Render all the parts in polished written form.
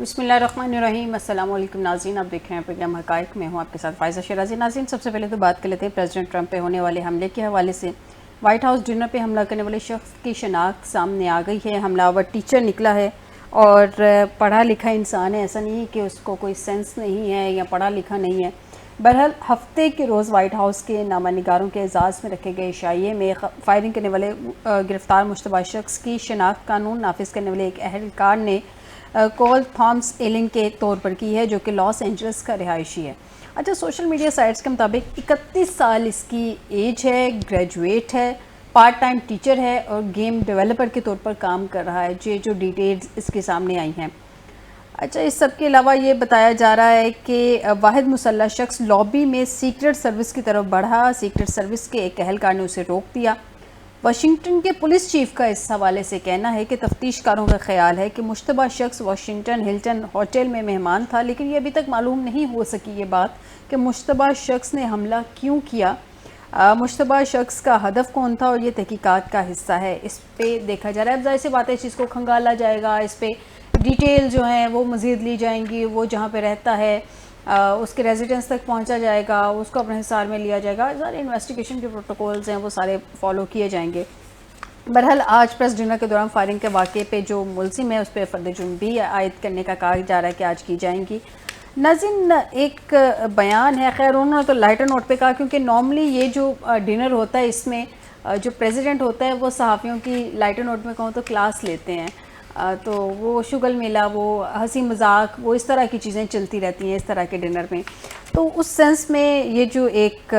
بسم اللہ الرحمن الرحیم. السلام علیکم ناظرین, آپ دیکھ رہے ہیں پروگرام حقائق. میں ہوں آپ کے ساتھ فائزہ شیرازی. ناظرین, سب سے پہلے تو بات کر لیتے ہیں پریزیڈنٹ ٹرمپ پہ ہونے والے حملے کے حوالے سے. وائٹ ہاؤس ڈنر پہ حملہ کرنے والے شخص کی شناخت سامنے آ گئی ہے. حملہ آور ٹیچر نکلا ہے اور پڑھا لکھا انسان ہے. ایسا نہیں ہے کہ اس کو کوئی سینس نہیں ہے یا پڑھا لکھا نہیں ہے. بہرحال ہفتے کے روز وائٹ ہاؤس کے نامہ نگاروں کے اعزاز میں رکھے گئے شائعے میں فائرنگ کرنے والے گرفتار مشتبہ شخص کی شناخت قانون نافذ کرنے والے ایک اہلکار نے کول تھامس ایلنگ کے طور پر کی ہے, جو کہ لاس اینجلس کا رہائشی ہے. اچھا, سوشل میڈیا سائٹس کے مطابق 31 سال اس کی ایج ہے, گریجویٹ ہے, پارٹ ٹائم ٹیچر ہے اور گیم ڈیولپر کے طور پر کام کر رہا ہے. جو ڈیٹیلز اس کے سامنے آئی ہیں. اچھا, اس سب کے علاوہ یہ بتایا جا رہا ہے کہ واحد مسلح شخص لابی میں سیکرٹ سروس کی طرف بڑھا. سیکرٹ سروس کے ایک اہلکار نے اسے روک دیا. واشنگٹن کے پولیس چیف کا اس حوالے سے کہنا ہے کہ تفتیش کاروں کا خیال ہے کہ مشتبہ شخص واشنگٹن ہلٹن ہوٹل میں مہمان تھا, لیکن یہ ابھی تک معلوم نہیں ہو سکی یہ بات کہ مشتبہ شخص نے حملہ کیوں کیا. مشتبہ شخص کا ہدف کون تھا اور یہ تحقیقات کا حصہ ہے. اس پہ دیکھا جا رہا ہے. اب ظاہر سی بات ہے اس چیز کو کھنگالا جائے گا, اس پہ ڈیٹیل جو ہیں وہ مزید لی جائیں گی. وہ جہاں پہ رہتا ہے اس کے ریزیڈنس تک پہنچا جائے گا, اس کو اپنے حصار میں لیا جائے گا. سارے انویسٹیگیشن کے پروٹوکولز ہیں وہ سارے فالو کیے جائیں گے. بہرحال آج پریس ڈنر کے دوران فائرنگ کے واقعے پہ جو ملزم ہے اس پہ فرد جرم بھی عائد کرنے کا کہا جا رہا ہے کہ آج کی جائیں گی. ناظرین, ایک بیان ہے, خیر انہوں نے تو لائٹر نوٹ پہ کہا کیونکہ نارملی یہ جو ڈنر ہوتا ہے اس میں جو پریزیڈنٹ ہوتا ہے وہ صحافیوں کی لائٹر نوٹ میں کہوں تو کلاس لیتے ہیں, تو وہ شگل میلہ, وہ ہنسی مذاق, وہ اس طرح کی چیزیں چلتی رہتی ہیں اس طرح کے ڈنر میں. تو اس سینس میں یہ جو ایک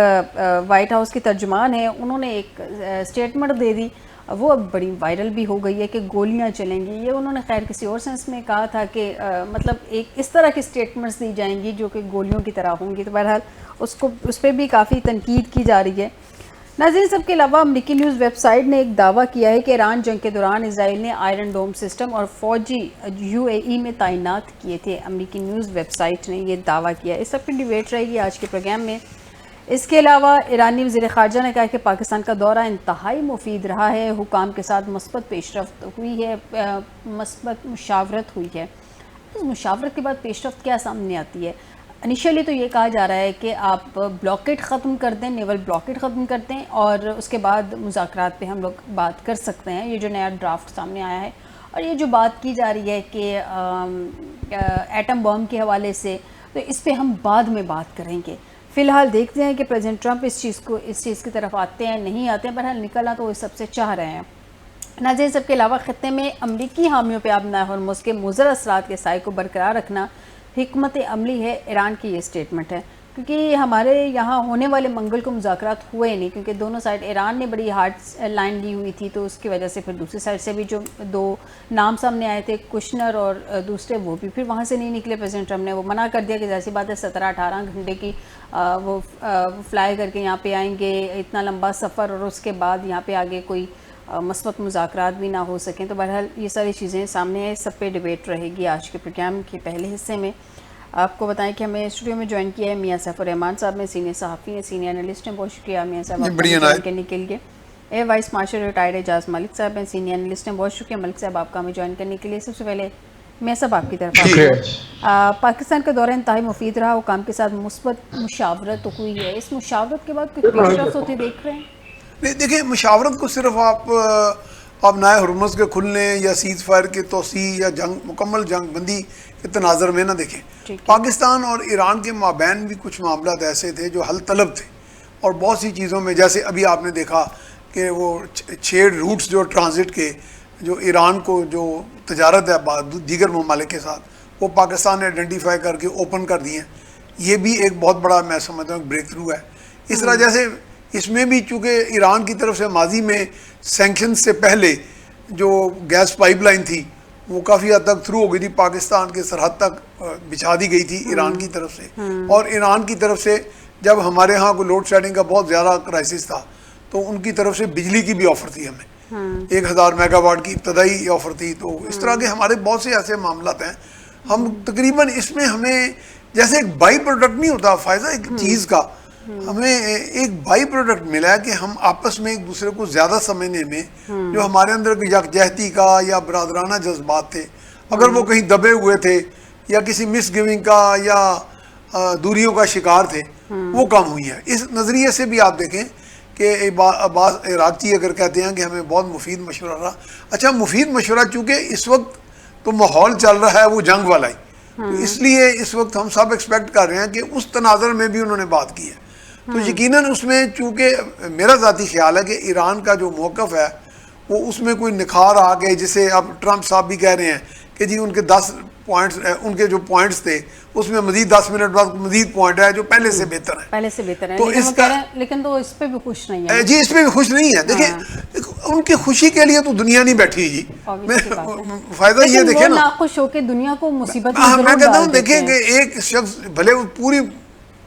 وائٹ ہاؤس کی ترجمان ہے انہوں نے ایک اسٹیٹمنٹ دے دی, وہ اب بڑی وائرل بھی ہو گئی ہے کہ گولیاں چلیں گی. یہ انہوں نے خیر کسی اور سینس میں کہا تھا کہ مطلب ایک اس طرح کی اسٹیٹمنٹس دی جائیں گی جو کہ گولیوں کی طرح ہوں گی. تو بہرحال اس پہ بھی کافی تنقید کی جا رہی ہے. ناظرین, سب کے علاوہ امریکی نیوز ویب سائٹ نے ایک دعویٰ کیا ہے کہ ایران جنگ کے دوران اسرائیل نے آئرن ڈوم سسٹم اور فوجی UAE میں تعینات کیے تھے. امریکی نیوز ویب سائٹ نے یہ دعویٰ کیا. اس سب کی ڈیبیٹ رہے گی آج کے پروگرام میں. اس کے علاوہ ایرانی وزیر خارجہ نے کہا کہ پاکستان کا دورہ انتہائی مفید رہا ہے, حکام کے ساتھ مثبت پیش رفت ہوئی ہے, مثبت مشاورت ہوئی ہے. اس مشاورت کے بعد پیش رفت کیا سامنے آتی ہے؟ انیشیلی تو یہ کہا جا رہا ہے کہ آپ بلاکیٹ ختم کر دیں, نیول بلاکیٹ ختم کر دیں اور اس کے بعد مذاکرات پہ ہم لوگ بات کر سکتے ہیں. یہ جو نیا ڈرافٹ سامنے آیا ہے اور یہ جو بات کی جا رہی ہے کہ ایٹم بم کے حوالے سے, تو اس پہ ہم بعد میں بات کریں گے. فی الحال دیکھتے ہیں کہ پریزیڈنٹ ٹرمپ اس چیز کی طرف آتے ہیں نہیں آتے ہیں. بہرحال نکلنا تو وہ سب سے چاہ رہے ہیں. ناظرین, سب کے علاوہ خطے میں امریکی حامیوں پہ آبنائے ہرمز کے مضر اثرات کے سائے کو برقرار رکھنا حکمت عملی ہے. ایران کی یہ سٹیٹمنٹ ہے کیونکہ ہمارے یہاں ہونے والے منگل کو مذاکرات ہوئے نہیں, کیونکہ دونوں سائڈ, ایران نے بڑی ہارڈ لائن لی ہوئی تھی, تو اس کی وجہ سے پھر دوسری سائڈ سے بھی جو دو نام سامنے آئے تھے کشنر اور دوسرے, وہ بھی پھر وہاں سے نہیں نکلے. پریزیڈنٹ ٹرمپ نے وہ منع کر دیا کہ جیسی بات ہے 17-18 گھنٹے کی وہ فلائی کر کے یہاں پہ آئیں گے, اتنا لمبا سفر, اور اس کے بعد یہاں پہ آگے کوئی مثبت مذاکرات بھی نہ ہو سکیں. تو بہرحال یہ ساری چیزیں سامنے ہیں, سب پہ ڈیبیٹ رہے گی آج کے پروگرام کے پہلے حصے میں. آپ کو بتائیں کہ ہمیں اسٹوڈیو میں جوائن کیا ہے میاں سیف الرحمان صاحب. میں سینئر صحافی ہیں, سینئر انالسٹ ہیں. بہت شکریہ میاں صاحب آپ کو جوائن کرنے کے لیے. وائس مارشل ریٹائرڈ اعجاز ملک صاحب ہیں, سینئر انالسٹ ہیں. بہت شکریہ ملک صاحب آپ کا ہمیں جوائن کرنے کے لیے. سب سے پہلے میاں صاحب آپ کی طرف پاکستان کا دورہ انتہائی مفید رہا, حکام کے ساتھ مثبت مشاورت ہوئی ہے. اس مشاورت کے بعد کچھ پیش رفت ہوتے دیکھ رہے ہیں؟ نہیں, دیکھیں, مشاورت کو صرف آپ نئے ہرمز کے کھلنے یا سیز فائر کی توسیع یا مکمل جنگ بندی کے تناظر میں نہ دیکھیں. پاکستان اور ایران کے مابین بھی کچھ معاملات ایسے تھے جو حل طلب تھے, اور بہت سی چیزوں میں, جیسے ابھی آپ نے دیکھا کہ وہ 6 روٹس جو ٹرانزٹ کے, جو ایران کو جو تجارت ہے دیگر ممالک کے ساتھ, وہ پاکستان نے آئیڈینٹیفائی کر کے اوپن کر دیے ہیں. یہ بھی ایک بہت بڑا, میں سمجھتا ہوں, بریک تھرو ہے. اس طرح جیسے اس میں بھی چونکہ ایران کی طرف سے ماضی میں سینکشن سے پہلے جو گیس پائپ لائن تھی وہ کافی حد تک تھرو ہو گئی تھی, پاکستان کے سرحد تک بچھا دی گئی تھی ایران کی طرف سے. اور ایران کی طرف سے جب ہمارے ہاں کو لوڈ شیڈنگ کا بہت زیادہ کرائسس تھا تو ان کی طرف سے بجلی کی بھی آفر تھی ہمیں, 1000 میگا واٹ کی ابتدائی آفر تھی. تو اس طرح کے ہمارے بہت سے ایسے معاملات ہیں. ہم تقریباً اس میں ہمیں جیسے ایک بائی پروڈکٹ نہیں ہوتا فائزہ ایک چیز کا, ہمیں ایک بائی پروڈکٹ ملا ہے کہ ہم آپس میں ایک دوسرے کو زیادہ سمجھنے میں, جو ہمارے اندر یکجہتی کا یا برادرانہ جذبات تھے, اگر وہ کہیں دبے ہوئے تھے یا کسی مس گیونگ کا یا دوریوں کا شکار تھے وہ کم ہوئی ہے. اس نظریے سے بھی آپ دیکھیں کہ عباس عراقچی اگر کہتے ہیں کہ ہمیں بہت مفید مشورہ رہا, اچھا مفید مشورہ چونکہ اس وقت تو ماحول چل رہا ہے وہ جنگ والا ہی, تو اس لیے اس وقت ہم سب ایکسپیکٹ کر رہے ہیں کہ اس تناظر میں بھی انہوں نے بات کی ہے. تو یقیناً اس میں چونکہ میرا ذاتی خیال ہے کہ ایران کا جو موقف ہے وہ اس میں کوئی نکھار آ گئے, جسے اب ٹرمپ صاحب بھی کہہ رہے ہیں کہ جی ان کے 10 پوائنٹس, ان کے جو پوائنٹس تھے اس میں مزید 10 منٹ بعد مزید پوائنٹ ہے جو پہلے سے بہتر ہے. پہلے سے بہتر ہے, تو لیکن اس وہ کا کہہ رہے ہیں لیکن تو اس پہ بھی خوش نہیں ہے. جی اس پہ بھی خوش نہیں ہے. دیکھیں ان کی خوشی کے لیے تو دنیا نہیں بیٹھی جی, فائدہ یہ دیکھیں نا, ناخوش ہو کے دنیا کو مصیبت میں میں ضرور کہتا ڈال ہوں دیتے دیکھیں کہ ایک شخص بھلے وہ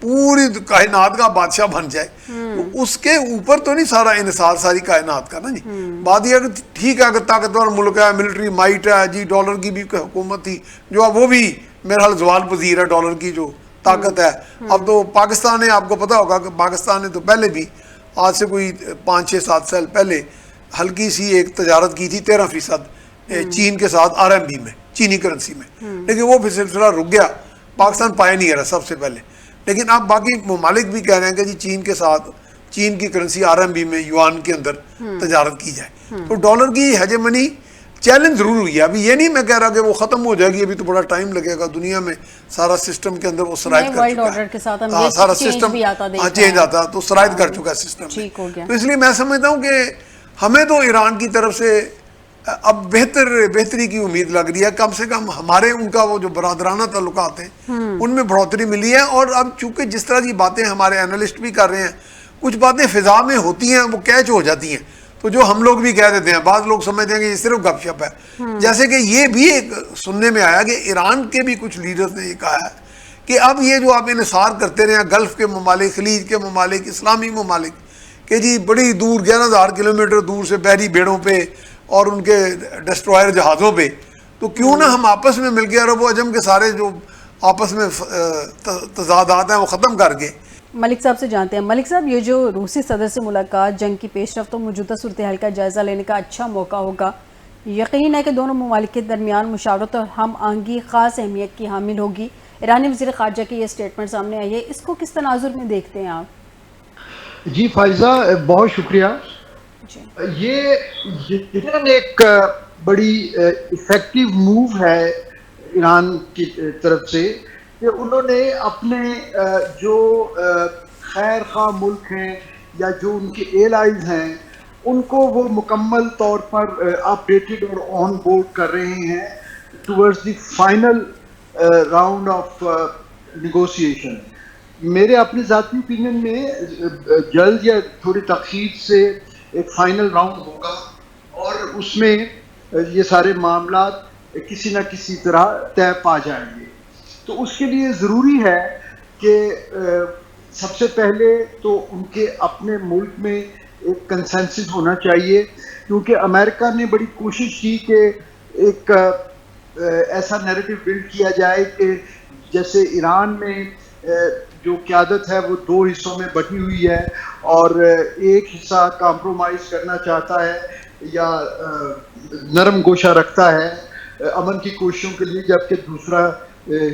پوری کائنات کا بادشاہ بن جائے, اس کے اوپر تو نہیں سارا انحصار ساری کائنات کا نا جی. بات یہ کہ ٹھیک ہے اگر طاقتور ملک ہے, ملٹری مائٹ ہے جی, ڈالر کی بھی حکومت تھی جو اب وہ بھی میرا حال زوال پذیر ہے, ڈالر کی جو طاقت ہے. اب تو پاکستان نے, آپ کو پتا ہوگا کہ پاکستان نے تو پہلے بھی آج سے کوئی 5-6-7 سال پہلے ہلکی سی ایک تجارت کی تھی 13% چین کے ساتھ RMB میں, چینی کرنسی میں, لیکن وہ سلسلہ رک گیا, پاکستان پایا نہیں رہا سب سے پہلے. لیکن اب باقی ممالک بھی کہہ رہے ہیں کہ جی چین کے ساتھ چین کی کرنسی RMB میں یوان کے اندر تجارت کی جائے. تو ڈالر کی ہیجمنی چیلنج ضرور ہوئی ہے. ابھی یہ نہیں میں کہہ رہا کہ وہ ختم ہو جائے گی, ابھی تو بڑا ٹائم لگے گا, دنیا میں سارا سسٹم کے اندر وہ سرایت کر چکا ہے, سارا سسٹم چینج آتا تو سرایت کر چکا ہے سسٹم. تو اس لیے میں سمجھتا ہوں کہ ہمیں تو ایران کی طرف سے اب بہتری کی امید لگ رہی ہے. کم سے کم ہمارے ان کا وہ جو برادرانہ تعلقات ہیں ان میں بڑھوتری ملی ہے. اور اب چونکہ جس طرح کی باتیں ہمارے اینالسٹ بھی کر رہے ہیں, کچھ باتیں فضا میں ہوتی ہیں وہ کیچ ہو جاتی ہیں, تو جو ہم لوگ بھی کہہ دیتے ہیں, بعض لوگ سمجھتے ہیں کہ یہ صرف گپ شپ ہے. جیسے کہ یہ بھی ایک سننے میں آیا کہ ایران کے بھی کچھ لیڈرز نے یہ کہا ہے کہ اب یہ جو آپ انحصار کرتے رہے ہیں گلف کے ممالک, خلیج کے ممالک, اسلامی ممالک, کہ جی بڑی دور 11,000 کلومیٹر دور سے بحری بیڑوں پہ اور ان کے ڈسٹرائر جہازوں پہ, تو کیوں نہ ہم آپس میں مل کے عرب و عجم کے سارے جو آپس میں تضادات ہیں وہ ختم کر کے. ملک صاحب سے جانتے ہیں. ملک صاحب, یہ جو روسی صدر سے ملاقات جنگ کی پیش رفت اور موجودہ صورتحال کا جائزہ لینے کا اچھا موقع ہوگا. یقین ہے کہ دونوں ممالک کے درمیان مشاورت اور ہم آہنگی خاص اہمیت کی حامل ہوگی. ایرانی وزیر خارجہ کی یہ اسٹیٹمنٹ سامنے آئی ہے, اس کو کس تناظر میں دیکھتے ہیں آپ؟ جی فائزہ بہت شکریہ. یہ ایک بڑی ایفیکٹیو موو ہے ایران کی طرف سے کہ انہوں نے اپنے جو خیر خواہ ملک ہیں یا جو ان کے ایلائز ہیں ان کو وہ مکمل طور پر اپڈیٹڈ اور آن بورڈ کر رہے ہیں towards the final round of negotiation. میرے اپنے ذاتی اوپینین میں جلد یا تھوڑی تاخیر سے ایک فائنل راؤنڈ ہوگا اور اس میں یہ سارے معاملات کسی نہ کسی طرح طے پا جائیں گے. تو اس کے لیے ضروری ہے کہ سب سے پہلے تو ان کے اپنے ملک میں ایک کنسنسس ہونا چاہیے, کیونکہ امریکہ نے بڑی کوشش کی کہ ایک ایسا نیریٹو بلڈ کیا جائے کہ جیسے ایران میں جو قیادت ہے وہ 2 حصوں میں بٹی ہوئی ہے اور ایک حصہ کمپرومائز کرنا چاہتا ہے یا نرم گوشہ رکھتا ہے امن کی کوششوں کے لیے, جبکہ دوسرا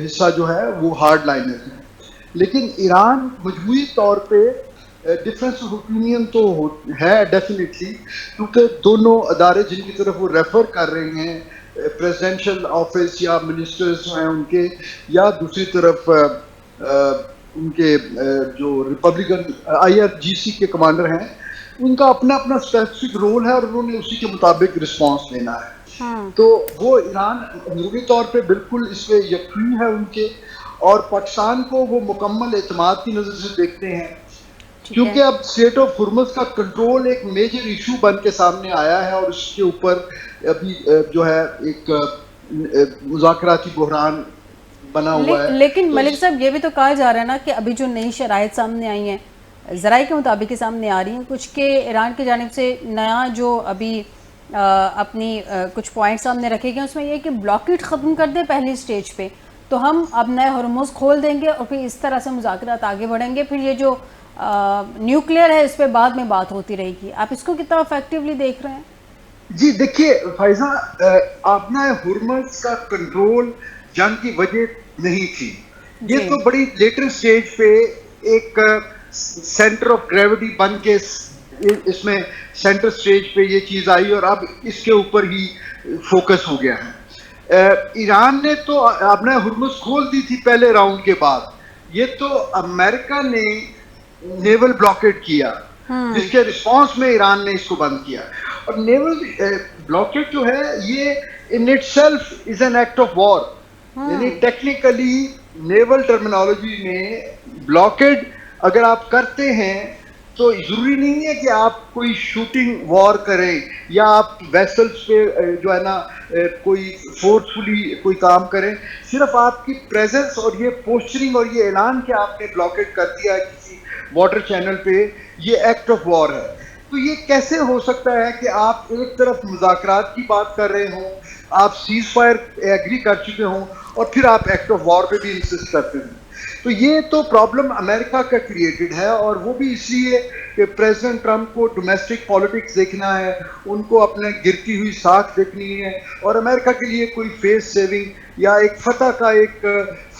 حصہ جو ہے وہ ہارڈ لائنر ہے. لیکن ایران مجموعی طور پہ ڈفرینس آف اوپینین تو ہے ڈیفینیٹلی, کیونکہ دونوں ادارے جن کی طرف وہ ریفر کر رہے ہیں پریزیڈنشل آفس یا منسٹرز ہیں ان کے, یا دوسری طرف ان کے جو ریپبلکن IRGC کے کمانڈر ہیں, ان کا اپنا اپنا اسپیسیفک رول ہے اور انہوں نے اسی کے مطابق رسپانس دینا ہے. تو وہ ایران عمومی طور پہ بالکل اس پہ یقین ہے ان کے, اور پاکستان کو وہ مکمل اعتماد کی نظر سے دیکھتے ہیں, کیونکہ اب اسٹریٹ آف ہرمز کا کنٹرول ایک میجر ایشو بن کے سامنے آیا ہے اور اس کے اوپر ابھی جو ہے ایک مذاکراتی بحران بنا ہوا ہے. لیکن ملک صاحب یہ بھی تو کہا جا رہا ہے نا کہ ابھی جو نئی شرائط سامنے آئی ہیں, ذرائع کے مطابق سامنے آ رہی ہیں کچھ, کہ ایران کی جانب سے نیا جو ابھی اپنی کچھ پوائنٹ سامنے رکھے گئے, اس میں یہ کہ بلاکیٹ ختم کر دیں پہلی سٹیج پہ, تو ہم اب نئے ہرمز کھول دیں گے اور پھر اس طرح سے مذاکرات آگے بڑھیں گے, پھر یہ جو نیوکلیئر ہے اس پہ بعد میں بات ہوتی رہے گی. آپ اس کو کتنا افیکٹولی دیکھ رہے ہیں؟ جی دیکھیے فائزہ, اپنا ہرمز کا کنٹرول جنگ کی وجہ نہیں تھی. یہ تو بڑی لیٹر سٹیج پہ ایک سینٹر آف گریوٹی بن کے اس میں سینٹر سٹیج پہ یہ چیز آئی اور اب اس کے اوپر ہی فوکس ہو گیا ہے. ایران نے تو اپنا ہرمز کھول دی تھی پہلے راؤنڈ کے بعد. یہ تو امریکہ نے نیول بلاکیڈ کیا جس کے رسپانس میں ایران نے اس کو بند کیا. اور نیول بلاکیڈ جو ہے یہ in itself is an act of war. یعنی ٹیکنیکلی نیول ٹرمینالوجی میں بلاکیڈ اگر آپ کرتے ہیں تو ضروری نہیں ہے کہ آپ کوئی شوٹنگ وار کریں یا آپ ویسلز پہ جو ہے نا کوئی فورسفلی کوئی کام کریں. صرف آپ کی پریزنس اور یہ پوسچرنگ اور یہ اعلان کہ آپ نے بلاکیڈ کر دیا ہے کسی واٹر چینل پہ, یہ ایکٹ آف وار ہے. تو یہ کیسے ہو سکتا ہے کہ آپ ایک طرف مذاکرات کی بات کر رہے ہوں, آپ سیز فائر ایگری کر چکے ہوں اور پھر آپ ایکٹ آف وار پہ بھی انسسٹ کرتے ہیں. تو یہ تو پرابلم امریکہ کا کریٹڈ ہے, اور وہ بھی اس لیے کہ پریزیڈنٹ ٹرمپ کو ڈومیسٹک پالیٹکس دیکھنا ہے, ان کو اپنے گرتی ہوئی ساکھ دیکھنی ہے, اور امریکہ کے لیے کوئی فیس سیونگ یا ایک فتح کا ایک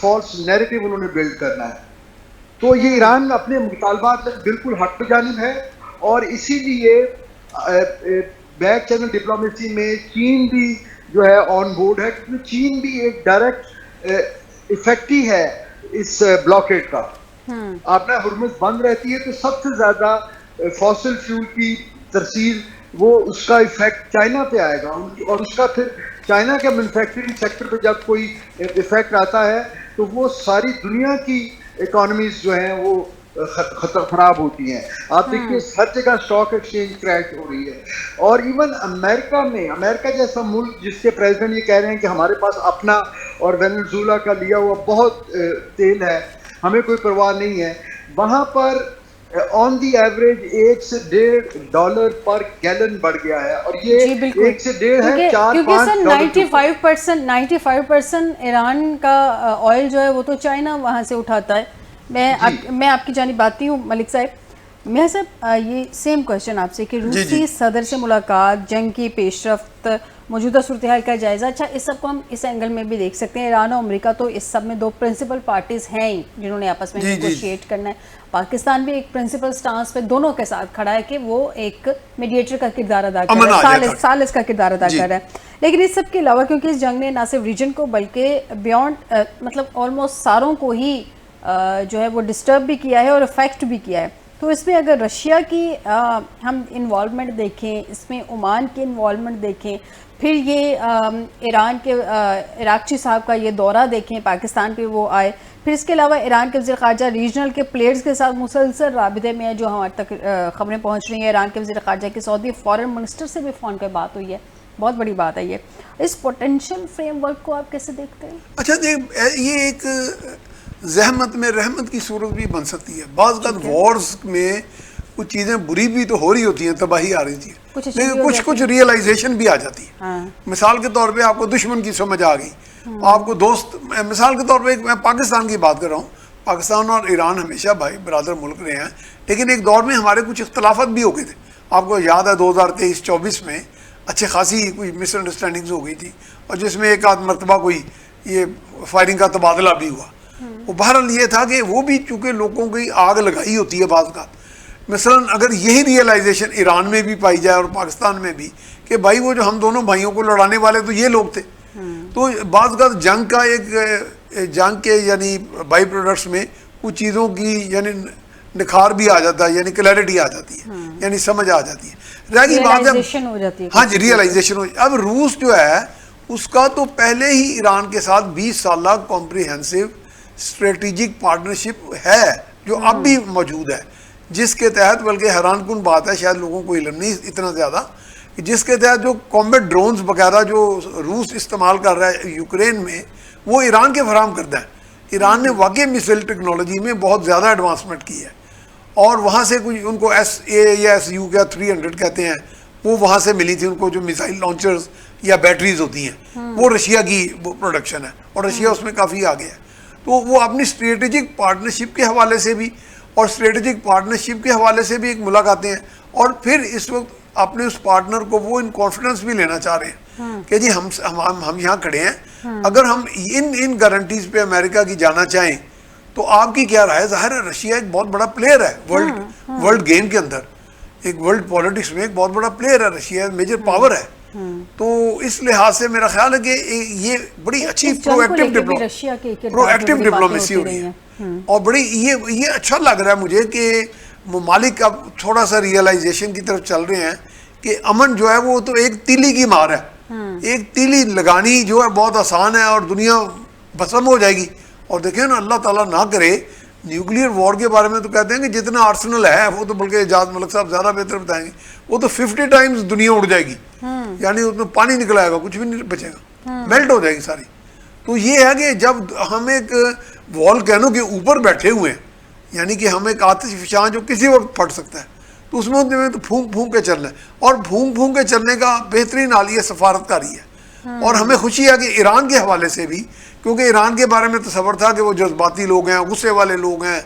فالس نیریٹو انہوں نے بلڈ کرنا ہے. تو یہ ایران اپنے مطالبات سے بالکل ہٹ پہ جانب ہے, اور اسی لیے بیک چینل ڈپلومیسی میں چین بھی جو ہے آن بورڈ ہے, کیونکہ چین بھی ایک ڈائریکٹ ایفیکٹ ہی ہے اس بلاکیڈ کا. آپ نے ہرمز بند رہتی ہے تو سب سے زیادہ فاسل فیول کی ترسیل وہ اس کا ایفیکٹ چائنا پہ آئے گا, اور اس کا پھر چائنا کے مینوفیکچرنگ سیکٹر پہ جب کوئی ایفیکٹ آتا ہے تو وہ ساری دنیا کی اکانومیز جو ہیں وہ خراب ہوتی ہیں. آپ دیکھیے ہر جگہ اسٹاک ایکسچینج کریش ہو رہی ہے. اور ایون امریکہ میں, امریکہ جیسا ملک جس کے پریزیڈنٹ یہ کہہ رہے ہیں کہ ہمارے پاس اپنا اور وینزویلا کا لیا ہوا بہت تیل ہے, ہمیں کوئی پرواہ نہیں ہے, وہاں پر آن دی ایوریج $1 سے $1.5 پر گیلن بڑھ گیا ہے, اور یہ 1 سے 1.5 ہے 4-5 95% ایران کا آئل جو ہے وہ تو چائنا وہاں سے اٹھاتا ہے. میں آپ کی جانب آتی ہوں ملک صاحب. میں صاحب یہ سیم کوشچن آپ سے کہ روسی صدر سے ملاقات, جنگ کی پیش رفت, موجودہ صورتحال کا جائزہ, اچھا اس سب کو ہم اس اینگل میں بھی دیکھ سکتے ہیں. ایران اور امریکہ تو اس سب میں دو پرنسپل پارٹیز ہیں ہی جنہوں نے آپس میں نیگوشیٹ کرنا ہے. پاکستان بھی ایک پرنسپل سٹانس پہ دونوں کے ساتھ کھڑا ہے کہ وہ ایک میڈیٹر کا کردار ادا کر رہا ہے, سالس کا کردار ادا کر رہا ہے. لیکن اس سب کے علاوہ کیونکہ اس جنگ نے نہ صرف ریجن کو بلکہ بیونڈ مطلب آلموسٹ ساروں کو ہی جو ہے وہ ڈسٹرب بھی کیا ہے اور افیکٹ بھی کیا ہے. تو اس میں اگر رشیا کی ہم انوالومنٹ دیکھیں, اس میں عمان کی انوالومنٹ دیکھیں, پھر یہ ایران کے عراقچی صاحب کا یہ دورہ دیکھیں پاکستان پہ وہ آئے, پھر اس کے علاوہ ایران کے وزیر خارجہ ریجنل کے پلیئرز کے ساتھ مسلسل رابطے میں ہے جو ہمارے تک خبریں پہنچ رہی ہیں. ایران کے وزیر خارجہ کی سعودی فارن منسٹر سے بھی فون پہ بات ہوئی ہے, بہت بڑی بات ہے یہ. اس پوٹینشیل فریم ورک کو آپ کیسے دیکھتے ہیں؟ اچھا یہ ایک زحمت میں رحمت کی صورت بھی بن سکتی ہے. بعض اوقات وارز میں کچھ چیزیں بری بھی تو ہو رہی ہوتی ہیں, تباہی آ رہی تھی, لیکن کچھ ریئلائزیشن بھی آ جاتی ہے. مثال کے طور پہ آپ کو دشمن کی سمجھ آ گئی, آپ کو دوست, مثال کے طور پہ میں پاکستان کی بات کر رہا ہوں. پاکستان اور ایران ہمیشہ بھائی برادر ملک رہے ہیں, لیکن ایک دور میں ہمارے کچھ اختلافات بھی ہو گئے تھے. آپ کو یاد ہے 2023-24 میں اچھے خاصی کوئی مس انڈرسٹینڈنگز ہو گئی تھی, اور جس میں ایک آدھ مرتبہ کوئی یہ فائرنگ کا تبادلہ بھی ہوا. وہ بہرحال یہ تھا کہ وہ بھی چونکہ لوگوں کی آگ لگائی ہوتی ہے بعض اوقات. مثلاً اگر یہی ریئلائزیشن ایران میں بھی پائی جائے اور پاکستان میں بھی کہ بھائی وہ جو ہم دونوں بھائیوں کو لڑانے والے تو یہ لوگ تھے, تو بعض اوقات جنگ کا ایک جنگ کے یعنی بائی پروڈکٹس میں کچھ چیزوں کی یعنی نکھار بھی آ جاتا ہے, یعنی کلیئرٹی آ جاتی ہے, یعنی سمجھ آ جاتی ہے, رہ گئی بات ہے. ہاں جی, ریئلائزیشن ہو. اب روس جو ہے اس کا تو پہلے ہی ایران کے ساتھ 20 سالہ کمپریہنسو اسٹریٹجک پارٹنرشپ ہے جو اب بھی موجود ہے, جس کے تحت, بلکہ حیران کن بات ہے شاید لوگوں کو علم نہیں اتنا زیادہ, کہ جس کے تحت جو کامبیٹ ڈرونز وغیرہ جو روس استعمال کر رہا ہے یوکرین میں وہ ایران کے فراہم کردہ ہے. ایران نے واقعی میسائل ٹیکنالوجی میں بہت زیادہ ایڈوانسمنٹ کی ہے, اور وہاں سے کوئی ان کو SA یا SU کیا 300 کہتے ہیں وہ وہاں سے ملی تھی ان کو, جو میسائل لانچرز یا بیٹریز ہوتی ہیں وہ رشیا کی پروڈکشن ہے, اور رشیا اس میں کافی آگے ہے. تو وہ اپنی اسٹریٹجک پارٹنرشپ کے حوالے سے بھی اور اسٹریٹجک پارٹنرشپ کے حوالے سے بھی ایک ملاقاتیں ہیں, اور پھر اس وقت اپنے اس پارٹنر کو وہ ان کانفیڈنس بھی لینا چاہ رہے ہیں کہ جی ہم یہاں کھڑے ہیں, اگر ہم ان گارنٹیز پہ امریکہ کی جانا چاہیں تو آپ کی کیا رائے؟ ظاہر ہے رشیا ایک بہت بڑا پلیئر ہے ورلڈ گیم کے اندر، ایک ورلڈ پالیٹکس میں ایک بہت بڑا پلیئر ہے، رشیا میجر پاور ہے. تو اس لحاظ سے میرا خیال ہے کہ یہ بڑی اچھی پرو ایکٹیو ڈپلومیسی ہو رہی ہے، اور بڑی یہ اچھا لگ رہا ہے مجھے کہ ممالک اب تھوڑا سا ریئلائزیشن کی طرف چل رہے ہیں کہ امن جو ہے وہ تو ایک تیلی کی مار ہے، ایک تیلی لگانی جو ہے بہت آسان ہے اور دنیا بسم ہو جائے گی. اور دیکھیں نا، اللہ تعالیٰ نہ کرے، نیوکلیئر وار کے بارے میں تو کہتے ہیں کہ جتنا آرسنل ہے وہ تو بلکہ اعجاز ملک صاحب زیادہ بہتر بتائیں گے، وہ تو 50 ٹائمز دنیا اڑ جائے گی، یعنی اس میں پانی نکل آئے گا، کچھ بھی نہیں بچے گا، میلٹ ہو جائے گی ساری. تو یہ ہے کہ جب ہم ایک والکینو کے اوپر بیٹھے ہوئے ہیں، یعنی کہ ہم ایک آتش فشاں جو کسی وقت پھٹ سکتا ہے، تو اس میں تو پھونک پھونک کے چلنا ہے، اور پھونک پھونک کے چلنے کا بہترین حال یہ سفارت کاری ہے. اور ہمیں خوشی ہے کہ ایران کے حوالے سے بھی، کیونکہ ایران کے بارے میں تصور تھا کہ وہ جذباتی لوگ ہیں، غصے والے لوگ ہیں،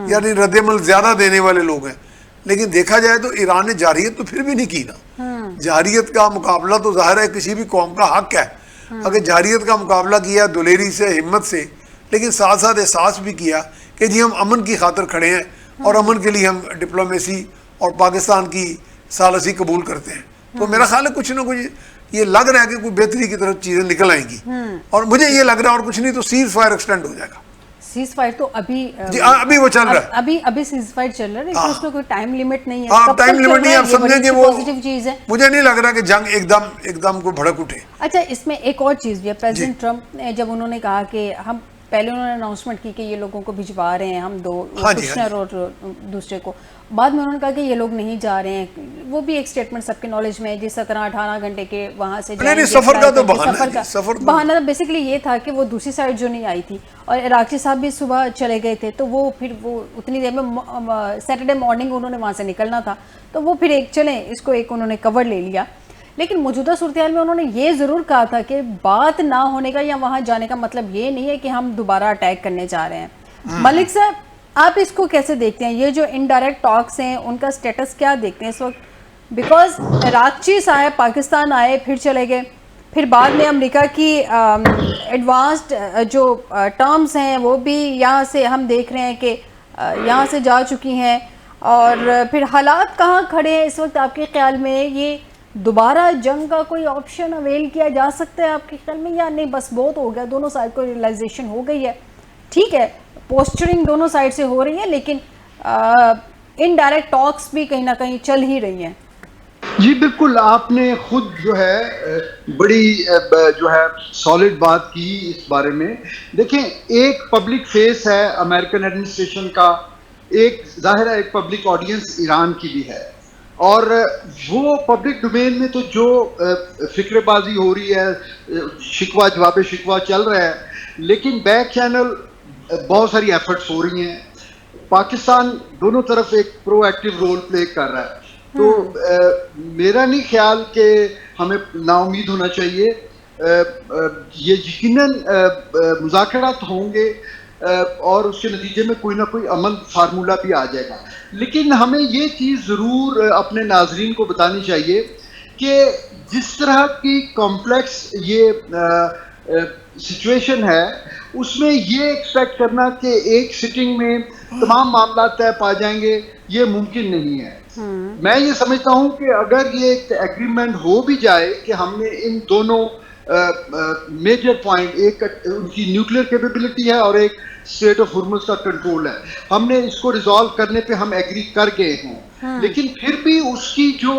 یعنی رد عمل زیادہ دینے والے لوگ ہیں، لیکن دیکھا جائے تو ایران نے جارحیت تو پھر بھی نہیں کی نا. جارحیت کا مقابلہ تو ظاہر ہے کسی بھی قوم کا حق ہے، اگر جارحیت کا مقابلہ کیا دلیری سے، ہمت سے، لیکن ساتھ ساتھ احساس بھی کیا کہ جی ہم امن کی خاطر کھڑے ہیں اور امن کے لیے ہم ڈپلومیسی اور پاکستان کی ثالثی قبول کرتے ہیں. تو میرا خیال ہے کچھ نہ کچھ یہ لگ رہا ہے کہ کوئی بہتری کی طرف چیزیں نکل آئیں گی، اور مجھے یہ لگ رہا ہے اور کچھ نہیں تو سیز فائر ایکسٹینڈ ہو جائے گا. سیز فائر تو ابھی وہ چل رہا ہے، ابھی سیز فائر چل رہا ہے، لیکن اس میں کوئی ٹائم لیمٹ نہیں ہے. ہاں ٹائم لیمٹ نہیں ہے، آپ سمجھیں کہ وہ پازیٹیو چیز ہے. مجھے نہیں لگ رہا کہ جنگ ایک دم کو بھڑک اٹھے. اچھا، اس میں ایک اور چیز بھی ہے، پریزیڈنٹ ٹرمپ نے جب انہوں نے کہا کہ ہم پہلے انہوں نے اناؤنسمنٹ کی کہ یہ لوگوں کو بھجوا رہے ہیں ہم دو کشنر اور دوسرے کو، بعد میں انہوں نے کہا کہ یہ لوگ نہیں جا رہے ہیں، وہ بھی ایک سٹیٹمنٹ سب کے نالج میں ہے، جس طرح 18 گھنٹے کے وہاں سے جائیں گے. سفر کا تو بہانہ بیسیکلی یہ تھا کہ وہ دوسری سائڈ جو نہیں آئی تھی، اور عراقچی صاحب بھی صبح چلے گئے تھے، تو وہ پھر وہ اتنی دیر میں سیٹرڈے مارننگ انہوں نے وہاں سے نکلنا تھا، تو وہ پھر ایک چلیں اس کو ایک انہوں نے کور لے لیا. لیکن موجودہ صورتحال میں انہوں نے یہ ضرور کہا تھا کہ بات نہ ہونے کا یا وہاں جانے کا مطلب یہ نہیں ہے کہ ہم دوبارہ اٹیک کرنے جا رہے ہیں. ملک صاحب، آپ اس کو کیسے دیکھتے ہیں؟ یہ جو انڈائریکٹ ٹاکس ہیں ان کا سٹیٹس کیا دیکھتے ہیں اس وقت؟ بیکاز عراقچی صاحب پاکستان آئے، پھر چلے گئے، پھر بعد میں امریکہ کی ایڈوانسڈ جو ٹرمز ہیں وہ بھی یہاں سے ہم دیکھ رہے ہیں کہ یہاں سے جا چکی ہیں، اور پھر حالات کہاں کھڑے ہیں اس وقت آپ کے خیال میں؟ یہ دوبارہ جنگ کا کوئی آپشن اویل کیا جا سکتا ہے آپ کے خیال میں، یا نہیں بس بہت ہو گیا، دونوں سائڈ کو ریئلائزیشن ہو گئی ہے، ٹھیک ہے پوسچرنگ دونوں سائڈ سے ہو رہی ہے، لیکن انڈائریکٹ ٹاکس بھی کہیں نہ کہیں چل ہی رہی ہیں؟ جی بالکل، آپ نے خود جو ہے بڑی جو ہے سالڈ بات کی اس بارے میں. دیکھیں، ایک پبلک فیس ہے امریکن ایڈمنسٹریشن کا، ایک ظاہر ہے ایک پبلک آڈینس ایران کی بھی ہے، اور وہ پبلک ڈومین میں تو جو فکر بازی ہو رہی ہے، شکوہ جواب شکوہ چل رہا ہے، لیکن بیک چینل بہت ساری ایفرٹس ہو رہی ہیں. پاکستان دونوں طرف ایک پرو ایکٹیو رول پلے کر رہا ہے. تو میرا نہیں خیال کہ ہمیں نا امید ہونا چاہیے. یہ یقیناً مذاکرات ہوں گے اور اس کے نتیجے میں کوئی نہ کوئی امن فارمولہ بھی آ جائے گا، لیکن ہمیں یہ چیز ضرور اپنے ناظرین کو بتانی چاہیے کہ جس طرح کی کمپلیکس یہ سچویشن ہے، اس میں یہ ایکسپیکٹ کرنا کہ ایک سٹنگ میں تمام معاملات طے پا جائیں گے، یہ ممکن نہیں ہے. میں یہ سمجھتا ہوں کہ اگر یہ ایک ایگریمنٹ ہو بھی جائے کہ ہم نے ان دونوں میجر پوائنٹ، ایک ان کی نیوکلیئر کیپیبلٹی ہے اور ایک اسٹریٹ آف ہرمز کا کنٹرول ہے، ہم نے اس کو ریزالو کرنے پہ ہم ایگری کر گئے ہوں، لیکن پھر بھی اس کی جو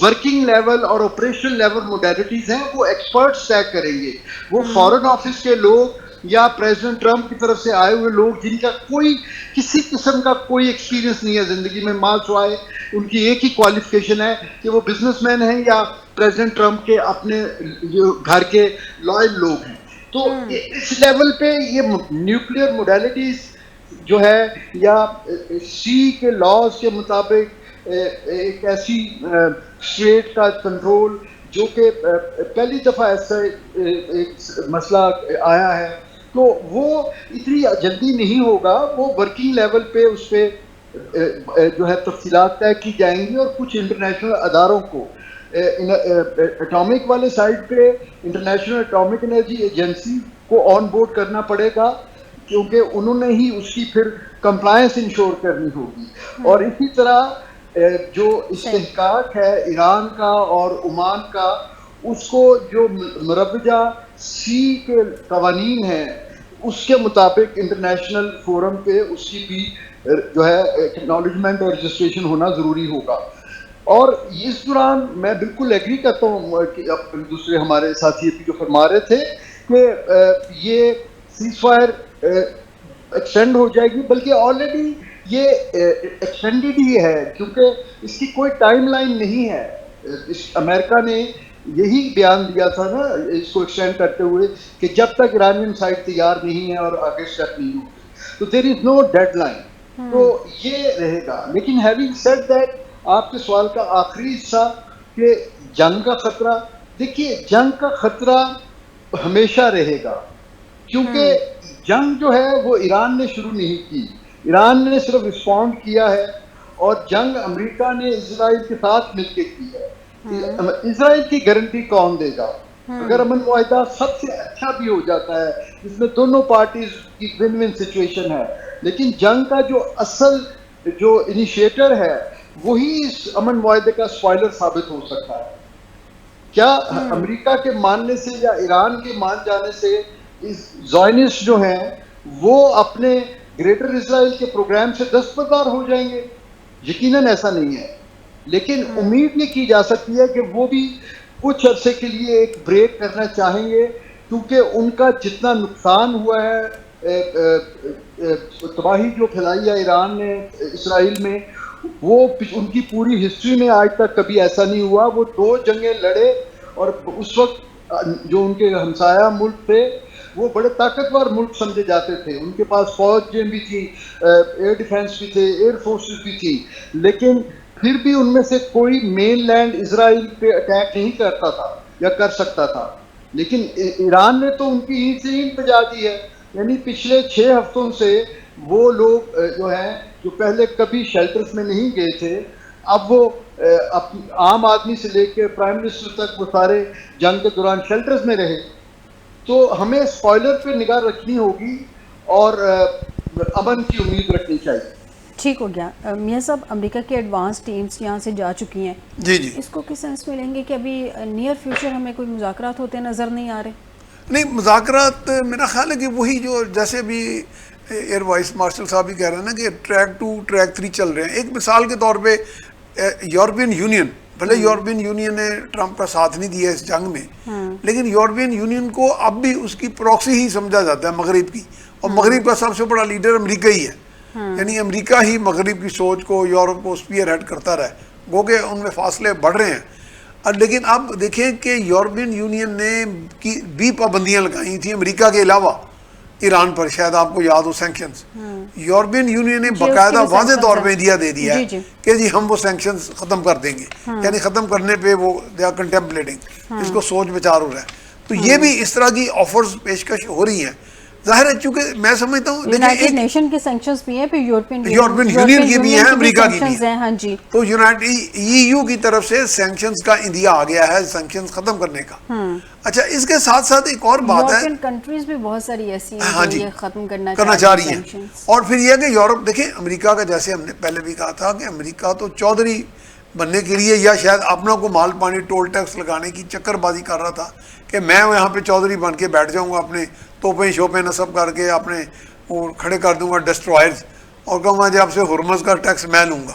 ورکنگ لیول اور آپریشنل لیول موڈیلٹیز ہیں وہ ایکسپرٹس طے کریں گے. وہ فارن آفس کے لوگ یا پریزیڈنٹ ٹرمپ کی طرف سے آئے ہوئے لوگ جن کا کوئی کسی قسم کا کوئی ایکسپیرینس نہیں ہے زندگی میں، ماں سوائے ان کی ایک ہی کوالیفیکیشن ہے کہ وہ بزنس مین ہیں یا پریزیڈنٹ ٹرمپ کے اپنے جو گھر کے لائل لوگ ہیں. تو اس لیول پہ یہ نیوکلیئر موڈیلٹیز جو ہے یا سی کے لاز کے مطابق ایک ایسی اسٹیٹ کا کنٹرول جو کہ پہلی دفعہ ایسا ایک مسئلہ آیا ہے، تو وہ اتنی جلدی نہیں ہوگا. وہ ورکنگ لیول پہ اس پہ جو ہے تفصیلات طے کی جائیں گی، اور کچھ انٹرنیشنل اداروں کو اٹامک والے سائڈ پہ انٹرنیشنل اٹامک انرجی ایجنسی کو آن بورڈ کرنا پڑے گا، کیونکہ انہوں نے ہی اس کی پھر کمپلائنس انشور کرنی ہوگی. اور اسی طرح جو استحقاق ہے ایران کا اور عمان کا، اس کو جو مروجہ سی کے قوانین ہیں اس کے مطابق انٹرنیشنل فورم پہ اس کی بھی جو ہے ایکنالجمنٹ اور رجسٹریشن ہونا ضروری ہوگا. اور اس دوران میں بالکل ایگری کرتا ہوں کہ دوسرے ہمارے ساتھی بھی جو فرما رہے تھے کہ یہ سیز فائر ایکسٹینڈ ہو جائے گی، بلکہ آلریڈی یہ ایکسٹینڈڈ ہی ہے، کیونکہ اس کی کوئی ٹائم لائن نہیں ہے. امریکہ نے یہی بیان دیا تھا نا اس کو ایکسٹینڈ کرتے ہوئے کہ جب تک ایرانین سائڈ تیار نہیں ہے اور آگے اسٹیپ نہیں ہوگی، تو دیر از نو ڈیڈ لائن. تو یہ رہے گا. لیکن ہیونگ سیڈ دیٹ، آپ کے سوال کا آخری حصہ کہ جنگ کا خطرہ، دیکھیے جنگ کا خطرہ ہمیشہ رہے گا، کیونکہ جنگ جو ہے وہ ایران نے شروع نہیں کی، ایران نے صرف رسپونڈ کیا ہے. اور جنگ امریکہ نے اسرائیل کے ساتھ مل کے کی ہے. اسرائیل کی گارنٹی کون دے گا؟ اگر امن معاہدہ سب سے اچھا بھی ہو جاتا ہے جس میں دونوں پارٹیز کی ون ون سچویشن ہے، لیکن جنگ کا جو اصل جو انیشیٹر ہے وہی اس امن معاہدے کا اسپوائلر ثابت ہو سکتا ہے. کیا امریکہ کے ماننے سے یا ایران کے مان جانے سے زائنسٹ جو ہیں وہ اپنے گریٹر اسرائیل کے پروگرام سے دستبردار ہو جائیں گے؟ یقیناً ایسا نہیں ہے. لیکن امید یہ کی جا سکتی ہے کہ وہ بھی کچھ عرصے کے لیے ایک بریک کرنا چاہیں گے، کیونکہ ان کا جتنا نقصان ہوا ہے، تباہی جو پھیلائی ہے ایران نے اسرائیل میں، وہ ان کی پوری ہسٹری میں آج تک کبھی ایسا نہیں ہوا. وہ 2 جنگیں لڑے اور اس وقت جو ان کے ہمسایہ ملک تھے وہ بڑے طاقتور ملک سمجھے جاتے تھے، ان کے پاس فوجیں بھی تھی، ایئر ڈیفنس بھی تھے، ایئر فورسز بھی تھی، لیکن پھر بھی ان میں سے کوئی مین لینڈ اسرائیل پہ اٹیک نہیں کرتا تھا یا کر سکتا تھا. لیکن ایران نے تو ان کی اینٹ سے اینٹ بجا دی ہے. یعنی پچھلے 6 ہفتوں سے وہ لوگ جو ہیں جو پہلے کبھی شیلٹرز میں نہیں گئے تھے، اب وہ عام آدمی سے لے کے پرائم منسٹر تک وہ سارے جنگ کے دوران شیلٹرز میں رہے. تو ہمیں اسپوائلر پہ نگاہ رکھنی ہوگی اور امن کی امید رکھنی چاہیے. ٹھیک ہو گیا. میاں صاحب، امریکہ کی ایڈوانس ٹیمز یہاں سے جا چکی ہیں، جی اس کو کس سینس میں لیں گے کہ ابھی نیئر فیوچر ہمیں کوئی مذاکرات ہوتے نظر نہیں آ رہے؟ نہیں، مذاکرات میرا خیال ہے کہ وہی جو جیسے بھی ایئر وائس مارشل صاحب بھی کہہ رہے ہیں نا کہ ٹریک 2 ٹریک 3 چل رہے ہیں. ایک مثال کے طور پہ یورپین یونین، بھلے یورپین یونین نے ٹرمپ کا ساتھ نہیں دیا اس جنگ میں، لیکن یورپین یونین کو اب بھی اس کی پروکسی ہی سمجھا جاتا ہے مغرب کی، اور مغرب کا سب سے بڑا لیڈر امریکہ ہی ہے. یعنی امریکہ ہی مغرب کی سوچ کو، یورپ کو اسپیئر ہیڈ کرتا رہا ہے، گو کہ ان میں فاصلے بڑھ رہے ہیں. لیکن اب دیکھیں کہ یورپین یونین نے بھی پابندیاں لگائی تھیں امریکہ کے علاوہ ایران پر، شاید آپ کو یاد ہو سینکشنز. یورپین یونین نے باقاعدہ واضح طور پہ انڈیا دے دیا ہے کہ جی ہم وہ سینکشنز ختم کر دیں گے، یعنی ختم کرنے پہ وہ دے آر کنٹمپلیٹنگ، اس کو سوچ بچار ہو رہا ہے. تو یہ بھی اس طرح کی آفرز پیشکش ہو رئی ہیں. ظاہر ہے چونکہ میں سمجھتا ہوں یونائٹڈ نیشن کے سینکشنز بھی ہیں، پھر یورپین یونین کی بھی ہیں، امریکہ کی بھی ہیں. ہاں جی. تو EU کی طرف سے سینکشنز کا اندیا آ گیا ہے سینکشنز ختم کرنے کا. اچھا، اس کے ساتھ ساتھ ایک اور بات ہے، یورپین کنٹریز بھی بہت ساری ایسی ہیں جو یہ ختم کرنا چاہ رہی ہیں. اور پھر یہ کہ یورپ، دیکھیں امریکہ کا، جیسے ہم نے پہلے بھی کہا تھا کہ امریکہ تو چودھری بننے کے لیے یا شاید اپنا کو مال پانی ٹول ٹیکس لگانے کی چکر بازی کر رہا تھا کہ میں یہاں پہ چودھری بن کے بیٹھ جاؤں گا، اپنے توپیں شوپیں نصب کر کے اپنے وہ کھڑے کر دوں گا ڈسٹرائرز، اور کہوں گا جی آپ سے ہرمز کا ٹیکس میں لوں گا.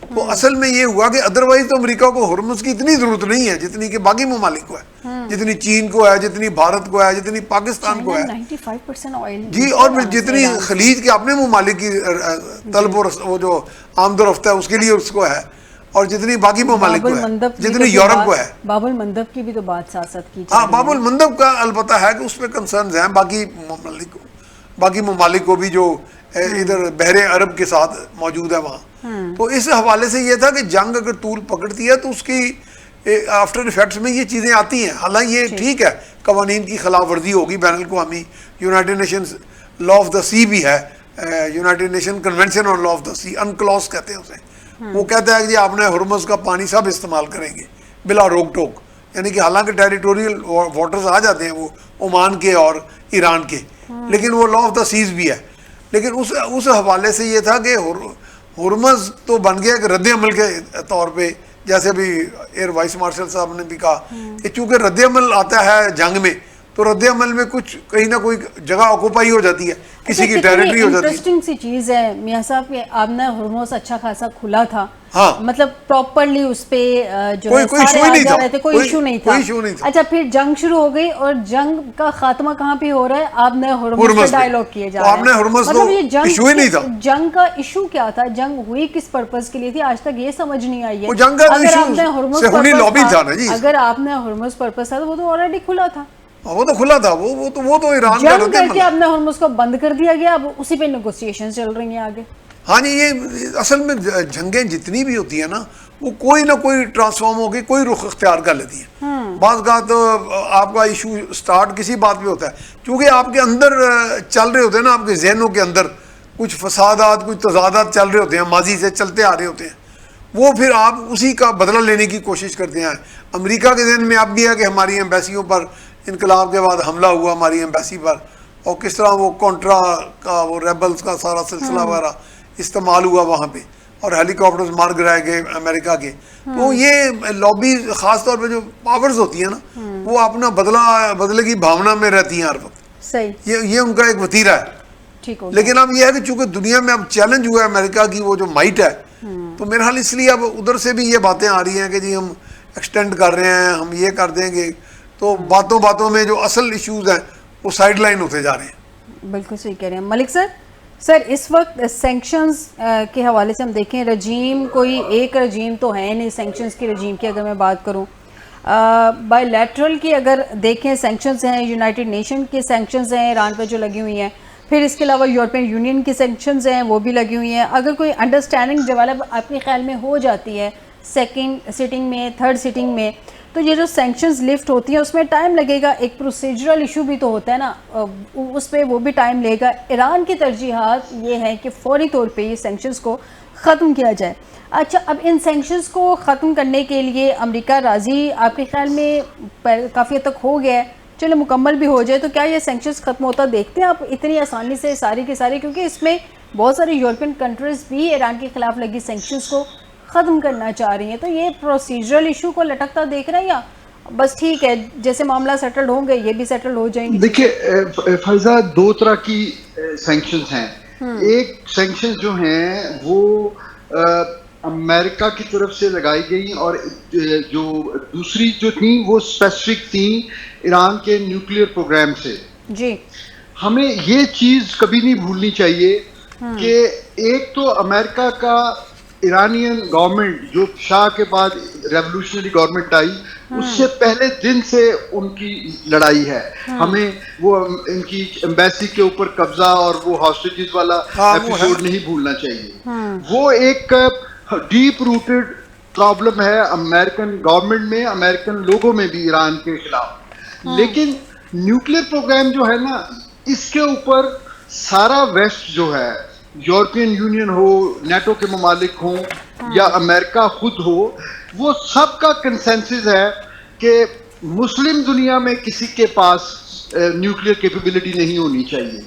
تو اصل میں یہ ہوا کہ ادروائز تو امریکہ کو ہرمز کی اتنی ضرورت نہیں ہے جتنی کہ باقی ممالک کو ہے، جتنی چین کو ہے، جتنی بھارت کو ہے، جتنی پاکستان کو ہے 95% آئل جی، اور پھر جتنی خلیج کے اپنے ممالک کی طلب و وہ جو آمد و رفت ہے اس کے لیے اس کو ہے، اور جتنی باقی ممالک کو ہے، جتنی یورپ کو ہے. باب المندب کی بھی تو بات ساتھ ساتھ کی. ہاں، باب المندب کا البتہ ہے کہ اس پہ کنسرنز ہیں باقی ممالک کو بھی جو ادھر بحر عرب کے ساتھ موجود ہے وہاں. تو اس حوالے سے یہ تھا کہ جنگ اگر طول پکڑتی ہے تو اس کی آفٹر افیکٹس میں یہ چیزیں آتی ہیں. حالانکہ یہ ٹھیک ہے، قوانین کی خلاف ورزی ہوگی بین الاقوامی، United Nations law of the sea بھی ہے، United Nation convention on law of the sea, UNCLOS کہتے ہیں اسے. وہ کہتا ہے کہ جی آپ نے ہرمز کا پانی سب استعمال کریں گے، بلا روک ٹوک، یعنی کہ حالانکہ ٹیریٹوریل واٹرز آ جاتے ہیں وہ عمان کے اور ایران کے، لیکن وہ لا آف دا سیز بھی ہے. لیکن اس حوالے سے یہ تھا کہ ہرمز تو بن گیا کہ رد عمل کے طور پہ، جیسے ابھی ایئر وائس مارشل صاحب نے بھی کہا کہ چونکہ رد عمل آتا ہے جنگ میں، تو رد عمل میں کچھ کہیں نہ کوئی جگہ آکوپائی ہو جاتی ہے، کسی کی ٹیریٹری ہو جاتی ہے. انٹرسٹنگ سی چیز ہے میاں صاحب کہ آبنا ہرمز اچھا خاصا کھلا تھا، ہاں مطلب پراپرلی اس پہ جو کوئی ایشو ہی نہیں تھا، کوئی ایشو نہیں تھا. اچھا پھر جنگ شروع ہو گئی اور جنگ کا خاتمہ کہاں پہ ہو رہا ہے؟ آبنا ہرمز پہ ڈائیلاگ کیے جا رہے ہیں. مطلب یہ جنگ کا ایشو کیا تھا؟ جنگ ہوئی کس پرپز کے لیے تھی؟ آج تک یہ سمجھ نہیں آئی ہے. اگر آپ نے ہرمز پرپز تھا تو وہ تو آلریڈی کھلا تھا. وہ تو کھلا تھا، وہ تو ایران کا جنگ کر کے آپ نے ہرمز کو بند کر دیا گیا، اب اسی پہ نیگوسیشن چل رہی ہیں آگے. ہاں جی، یہ اصل میں جنگیں جتنی بھی ہوتی ہیں نا، وہ کوئی نہ کوئی ٹرانسفارم ہو کے کوئی رخ اختیار کر لیتی ہیں. بعض کا تو آپ کا ایشو سٹارٹ کسی بات پہ ہوتا ہے، کیونکہ آپ کے اندر چل رہے ہوتے ہیں نا، آپ کے ذہنوں کے اندر کچھ فسادات، کچھ تضادات چل رہے ہوتے ہیں، ماضی سے چلتے آ رہے ہوتے ہیں، وہ پھر آپ اسی کا بدلہ لینے کی کوشش کرتے ہیں. امریکہ کے ذہن میں اب بھی ہے کہ ہماری ایمبیسیوں پر انقلاب کے بعد حملہ ہوا ہماری ایمبیسی پر، اور کس طرح وہ کونٹرا کا وہ ریبلز کا سارا سلسلہ وغیرہ استعمال ہوا وہاں پہ، اور ہیلی کاپٹرز مار گرائے گئے امریکہ کے. تو یہ لابی خاص طور پہ جو پاورز ہوتی ہیں نا، وہ اپنا بدلے کی بھاونا میں رہتی ہیں ہر وقت. صحیح، یہ ان کا ایک وتیرہ ہے. لیکن اب یہ ہے کہ چونکہ دنیا میں اب چیلنج ہوا ہے امریکہ کی وہ جو مائٹ ہے، تو میرے حال اس لیے اب ادھر سے بھی یہ باتیں آ رہی ہیں کہ جی ہم ایکسٹینڈ کر رہے ہیں، ہم یہ کر دیں گے. تو باتوں میں جو اصل ایشوز ہیں وہ سائڈ لائن ہوتے جا رہے ہیں. بالکل صحیح کہہ رہے ہیں ملک سر. اس وقت سینکشنز کے حوالے سے ہم دیکھیں، رجیم کوئی ایک رجیم تو ہے نہیں. سینکشنز کی رجیم کی اگر میں بات کروں، بائی لیٹرل کی اگر دیکھیں سینکشنز ہیں، یونائٹڈ نیشن کے سینکشنز ہیں ایران پہ جو لگی ہوئی ہیں، پھر اس کے علاوہ یورپین یونین کی سینکشنز ہیں وہ بھی لگی ہوئی ہیں. اگر کوئی انڈرسٹینڈنگ ڈیولپ آپ کے خیال میں ہو جاتی ہے سیکنڈ سٹنگ میں، تھرڈ سٹنگ میں، تو یہ جو سینکشنز لفٹ ہوتی ہیں اس میں ٹائم لگے گا. ایک پروسیجرل ایشو بھی تو ہوتا ہے نا، اس پہ وہ بھی ٹائم لے گا. ایران کی ترجیحات یہ ہیں کہ فوری طور پہ یہ سینکشنز کو ختم کیا جائے. اچھا، اب ان سینکشنز کو ختم کرنے کے لیے امریکہ راضی آپ کے خیال میں کافی حد تک ہو گیا ہے؟ چلو مکمل بھی ہو جائے تو کیا یہ سینکشنز ختم ہوتا دیکھتے ہیں آپ اتنی آسانی سے ساری کی ساری؟ کیونکہ اس میں بہت ساری یورپین کنٹریز بھی ایران کے خلاف لگی سینکشنز کو ختم کرنا چاہ رہی ہیں. تو یہ پروسیجرل ایشو کو لٹکتا دیکھ رہے ہیں یا بس ٹھیک ہے جیسے معاملہ سیٹلڈ ہوں گے یہ بھی سیٹل ہو جائیں گے؟ دیکھیے فائزہ، دو طرح کی سینکشنز ہیں. ایک سینکشن جو ہیں وہ امریکہ کی طرف سے لگائی گئی، اور جو دوسری جو تھیں وہ اسپیسیفک تھیں ایران کے نیوکلیئر پروگرام سے. جی، ہمیں یہ چیز کبھی نہیں بھولنی چاہیے کہ ایک تو امریکہ کا ایرانین گورنمنٹ جو شاہ کے بعد ریولوشنری گورنمنٹ آئی، اس سے پہلے دن سے ان کی لڑائی ہے. ہمیں وہ ان کی ایمبیسی کے اوپر قبضہ اور وہ ہاسٹیجز والا ایپیسوڈ نہیں بھولنا چاہیے. وہ ایک ڈیپ روٹڈ پرابلم ہے امریکن گورنمنٹ میں، امریکن لوگوں میں بھی ایران کے خلاف. لیکن نیوکلیئر پروگرام جو ہے نا، اس کے اوپر سارا ویسٹ جو ہے، یورپین یونین ہو، نیٹو کے ممالک ہوں یا امریکہ خود ہو، وہ سب کا کنسنسس ہے کہ مسلم دنیا میں کسی کے پاس نیوکلیئر کیپیبلٹی نہیں ہونی چاہیے.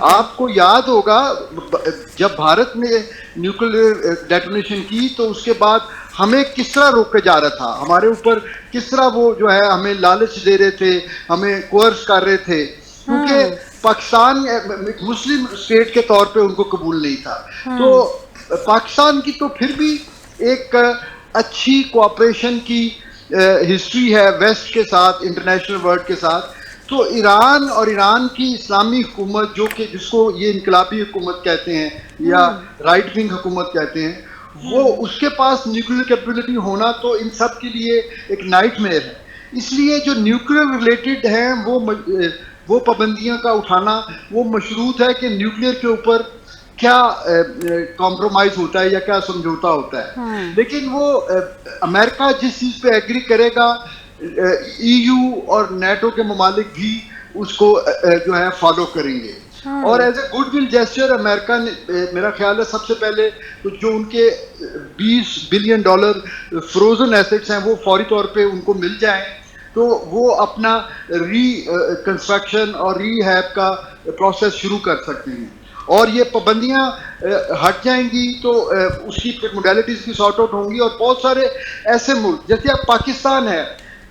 آپ کو یاد ہوگا جب بھارت نے نیوکلیئر ڈیٹونیشن کی تو اس کے بعد ہمیں کس طرح روکا جا رہا تھا، ہمارے اوپر کس طرح وہ جو ہے ہمیں لالچ دے رہے تھے، ہمیں کوئرس کر رہے تھے، کیونکہ پاکستان مسلم اسٹیٹ کے طور پہ ان کو قبول نہیں تھا. تو پاکستان کی تو پھر بھی ایک اچھی کوآپریشن کی ہسٹری ہے ویسٹ کے ساتھ، انٹرنیشنل ورلڈ کے ساتھ. تو ایران اور ایران کی اسلامی حکومت جو کہ جس کو یہ انقلابی حکومت کہتے ہیں یا رائٹ ونگ حکومت کہتے ہیں، وہ اس کے پاس نیوکلیئر کیپیبلٹی ہونا تو ان سب کے لیے ایک نائٹ میئر ہے. اس لیے جو نیوکلیئر ریلیٹڈ ہیں وہ پابندیاں کا اٹھانا وہ مشروط ہے کہ نیوکلیئر کے اوپر کیا کمپرومائز ہوتا ہے یا کیا سمجھوتا ہوتا ہے. لیکن وہ امریکہ جس چیز پہ ایگری کرے گا، ای یو اور نیٹو کے ممالک بھی اس کو جو ہے فالو کریں گے. اور as a goodwill gesture امریکہ نے میرا خیال ہے سب سے پہلے جو ان کے $20 بلین فروزن ایسٹس ہیں وہ فوری طور پہ ان کو مل جائیں تو وہ اپنا ری کنسٹرکشن اور ری ہیب کا پروسیس شروع کر سکتے ہیں. اور یہ پابندیاں ہٹ جائیں گی تو اس کی موڈیلٹیز کی سارٹ آؤٹ ہوں گی. اور بہت سارے ایسے ملک جیسے اب پاکستان ہے,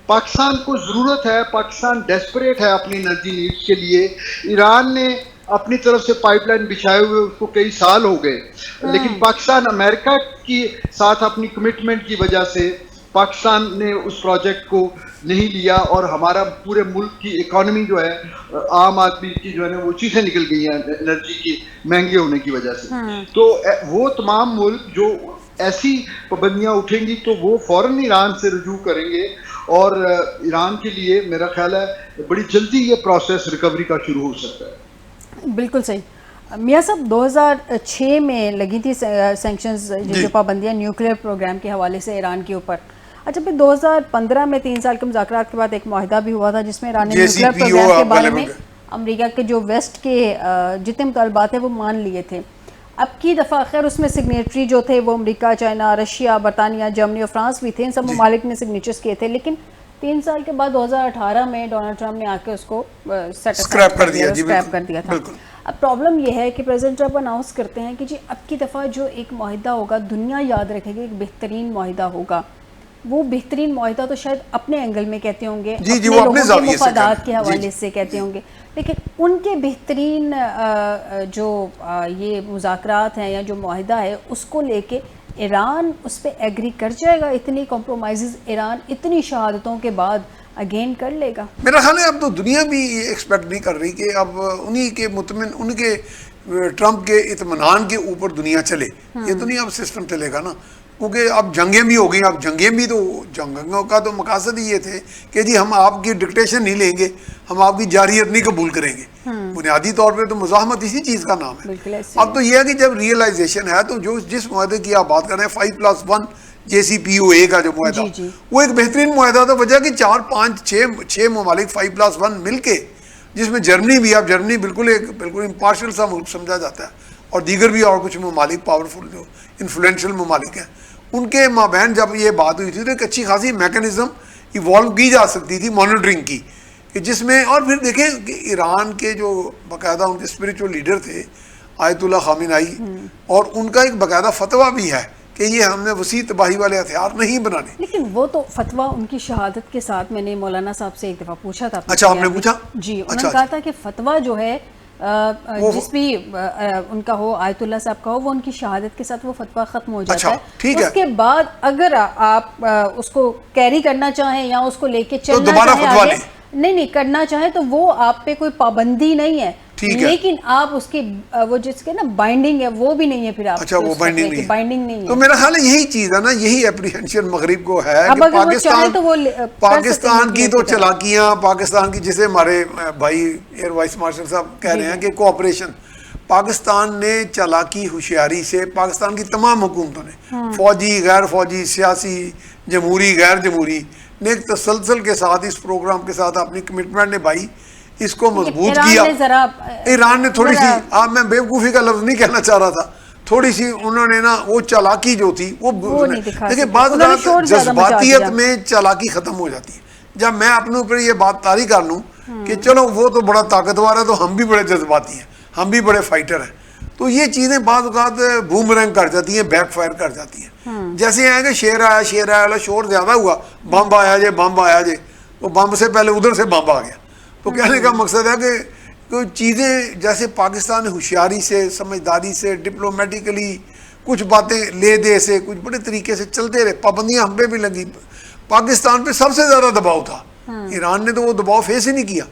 پاکستان کو ضرورت ہے, پاکستان ڈیسپریٹ ہے اپنی انرجی نیڈس کے لیے. ایران نے اپنی طرف سے پائپ لائن بچھائے ہوئے اس کو کئی سال ہو گئے, لیکن پاکستان امریکہ کی ساتھ اپنی کمٹمنٹ کی وجہ سے پاکستان نے اس پروجیکٹ کو نہیں لیا, اور ہمارا پورے ملک کی اکانومی جو ہے, عام آدمی کی جو ہے نا وہ چیزیں نکل گئی ہیں انرجی کی مہنگے ہونے کی وجہ سے. تو وہ تمام ملک جو ایسی پابندیاں اٹھیں گی تو وہ فوراً ایران سے رجوع کریں گے, اور ایران کے لیے میرا خیال ہے بڑی جلدی یہ پروسیس ریکوری کا شروع ہو سکتا ہے. بالکل صحیح. میاں صاحب 2006 میں لگی تھی سینکشنز جو پابندیاں نیوکلیئر پروگرام کے حوالے سے ایران کے اوپر. اچھا پھر 2015 میں 3 سال کے مذاکرات کے بعد ایک معاہدہ بھی ہوا تھا جس میں ایران نے نیوکلیئر پروگرام کے بارے میں امریکہ کے جو ویسٹ کے جتنے مطالبات ہیں وہ مان لیے تھے. اب کی دفعہ خیر اس میں سگنیٹری جو تھے وہ امریکہ, چائنا, رشیا, برطانیہ, جرمنی اور فرانس بھی تھے. ان سب ممالک نے سگنیچرز کیے تھے, لیکن 3 سال کے بعد 2018 میں ڈونلڈ ٹرمپ نے آ کے اس کو اسکریپ کر دیا تھا. اب پرابلم یہ ہے کہ پریزیڈنٹ ٹرمپ اناؤنس کرتے ہیں کہ جی اب کی دفعہ جو ایک معاہدہ ہوگا دنیا یاد رکھے گی, ایک بہترین معاہدہ ہوگا. وہ بہترین معاہدہ تو شاید اپنے اینگل میں کہتے ہوں گے, اپنے لوگوں کے مفادات کے حوالے سے کہتے ہوں گے, لیکن ان کے بہترین جو یہ مذاکرات ہیں یا جو معاہدہ ہے اس کو لے کے ایران اس پہ ایگری کر جائے گا. اتنی کمپرومائزز ایران اتنی شہادتوں کے بعد اگین کر لے گا. میرا خیال ہے اب تو دنیا بھی یہ ایکسپیکٹ نہیں کر رہی کہ اب انہی کے مطمئن ان کے ٹرمپ کے اطمینان کے اوپر دنیا چلے. یہ تو نہیں اب سسٹم چلے گا نا, کیونکہ اب جنگیں بھی ہو گئی. اب جنگیں بھی تو جنگوں کا تو مقاصد ہی یہ تھے کہ جی ہم آپ کی ڈکٹیشن نہیں لیں گے, ہم آپ کی جارحیت نہیں قبول کریں گے. بنیادی طور پہ تو مزاحمت اسی چیز کا نام ہے. اب تو یہ ہے کہ جب ریئلائزیشن ہے تو جو جس معاہدے کی آپ بات کر رہے ہیں 5+1 JCPOA کا جو معاہدہ وہ ایک بہترین معاہدہ تھا. وجہ کہ 4 5 6 ممالک 5+1 مل کے, جس میں جرمنی بھی, اب جرمنی بالکل امپارشل سا ملک سمجھا جاتا ہے, اور دیگر بھی اور کچھ ممالک پاورفل جو انفلوئنشل ممالک ہیں, ان کے مابین جب یہ بات ہوئی تھی تو ایک اچھی خاصی میکانزم ایوالو کی جا سکتی تھی مانیٹرنگ کی, کہ جس میں اور پھر دیکھیں کہ ایران کے جو باقاعدہ ان کے اسپریچول لیڈر تھے آیت اللہ خامنائی, اور ان کا ایک باقاعدہ فتویٰ بھی ہے کہ یہ ہم نے وسیع تباہی والے ہتھیار نہیں بنانے. لیکن وہ تو فتویٰ ان کی شہادت کے ساتھ میں نے مولانا صاحب سے ایک دفعہ پوچھا تھا. اچھا ہم نے پوچھا جی, انہوں نے کہا تھا کہ فتویٰ جو ہے جس بھی ان کا ہو, آیت اللہ صاحب کا ہو, وہ ان کی شہادت کے ساتھ وہ فتویٰ ختم ہو جاتا ہے. اس کے بعد اگر آپ اس کو کیری کرنا چاہیں یا اس کو لے کے چلنا چاہیں آگے, نہیں کرنا چاہیں تو وہ آپ پہ کوئی پابندی نہیں ہے, لیکن آپ اس کی وہ جس کے نا بائنڈنگ ہے وہ بھی نہیں ہے پھر آپ. اچھا وہ بائنڈنگ نہیں ہے. تو ہے. میرا خیال ہے یہی چیز ہے نا, یہی اپریہنشن مغرب کو ہے کہ پاکستان کی تو چالاکیاں, پاکستان کی جسے ہمارے بھائی ایئر وائس مارشل صاحب کہہ رہے ہیں کہ کوآپریشن, پاکستان نے چالاکی ہوشیاری سے پاکستان کی تمام حکومتوں نے, فوجی غیر فوجی, سیاسی, جمہوری غیر جمہوری نے ایک تسلسل کے ساتھ اس پروگرام کے ساتھ اپنی کمٹمنٹ نبھائی, اس کو مضبوط کیا. ایران نے تھوڑی سی, میں بیوقوفی کا لفظ نہیں کہنا چاہ رہا تھا, تھوڑی سی انہوں نے نا وہ چالاکی جو تھی وہ دیکھیں بعض جذباتیت میں چالاکی ختم ہو جاتی ہے. جب میں اپنے اوپر یہ بات طاری کر لوں کہ چلو وہ تو بڑا طاقتور ہے تو ہم بھی بڑے جذباتی ہیں, ہم بھی بڑے فائٹر ہیں, تو یہ چیزیں بعض اوقات بومرنگ کر جاتی ہیں, بیک فائر کر جاتی ہیں. جیسے ہیں کہ شیر آیا شور زیادہ ہوا, بم آیا جے, وہ بم سے پہلے ادھر سے بم آ گیا. تو کہنے کا مقصد ہے کہ کوئی چیزیں جیسے پاکستان ہوشیاری سے, سمجھداری سے, ڈپلومیٹیکلی کچھ باتیں لے دے سے کچھ بڑے طریقے سے چلتے رہے. پابندیاں ہم پہ بھی لگی, پاکستان پہ سب سے زیادہ دباؤ تھا, ایران نے تو وہ دباؤ فیس ہی نہیں کیا.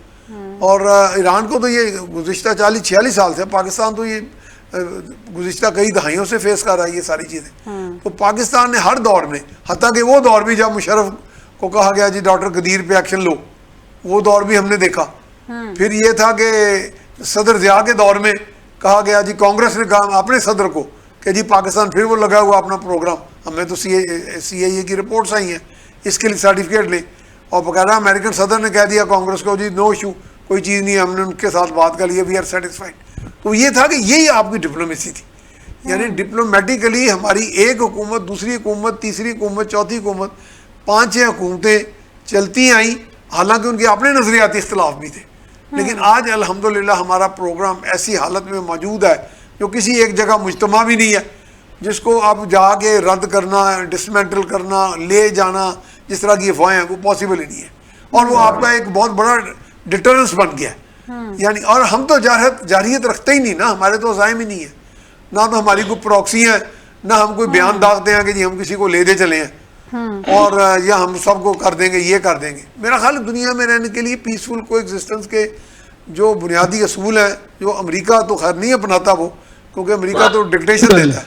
اور ایران کو تو یہ گزشتہ 40-46 سال سے, پاکستان تو یہ گزشتہ کئی دہائیوں سے فیس کر رہا ہے یہ ساری چیزیں. تو پاکستان نے ہر دور میں, حتیٰ کہ وہ دور بھی جب مشرف کو کہا گیا جی ڈاکٹر قدیر پہ ایکشن لو, وہ دور بھی ہم نے دیکھا. پھر یہ تھا کہ صدر ضیاء کے دور میں کہا گیا جی, کانگریس نے کہا اپنے صدر کو کہ جی پاکستان پھر وہ لگا ہوا اپنا پروگرام, ہمیں تو CIA کی رپورٹس آئی ہیں, اس کے لیے سرٹیفکیٹ لیں. اور باقاعدہ امریکن صدر نے کہہ دیا کانگریس کو جی نو ایشو, کوئی چیز نہیں ہے, ہم نے ان کے ساتھ بات کر لی, وی آر سیٹسفائڈ. تو یہ تھا کہ یہی آپ کی ڈپلومیسی تھی. یعنی ڈپلومیٹیکلی ہماری ایک حکومت, دوسری حکومت, تیسری حکومت, چوتھی حکومت, 5-6 حکومتیں چلتی آئیں, حالانکہ ان کے اپنے نظریاتی اختلاف بھی تھے. لیکن آج الحمدللہ ہمارا پروگرام ایسی حالت میں موجود ہے جو کسی ایک جگہ مجتمع بھی نہیں ہے, جس کو آپ جا کے رد کرنا, ڈسمینٹل کرنا, لے جانا, جس طرح کی افواہیں ہیں, وہ پاسبل ہی نہیں ہے. اور وہ آپ کا ایک بہت بڑا ڈیٹرنس بن گیا ہے. یعنی اور ہم تو جارحیت رکھتے ہی نہیں نا, ہمارے تو عزائم ہی نہیں ہے, نہ تو ہماری کوئی پروکسی ہیں, نہ ہم کوئی بیان داغتے ہیں کہ جی ہم کسی کو لے دے چلے ہیں اور یا ہم سب کو کر دیں گے, یہ کر دیں گے. میرا خیال دنیا میں رہنے کے لیے پیسفل کو ایگزسٹنس کے جو بنیادی اصول ہیں, جو امریکہ تو خیر نہیں اپناتا وہ, کیونکہ امریکہ تو ڈکٹیشن دیتا ہے,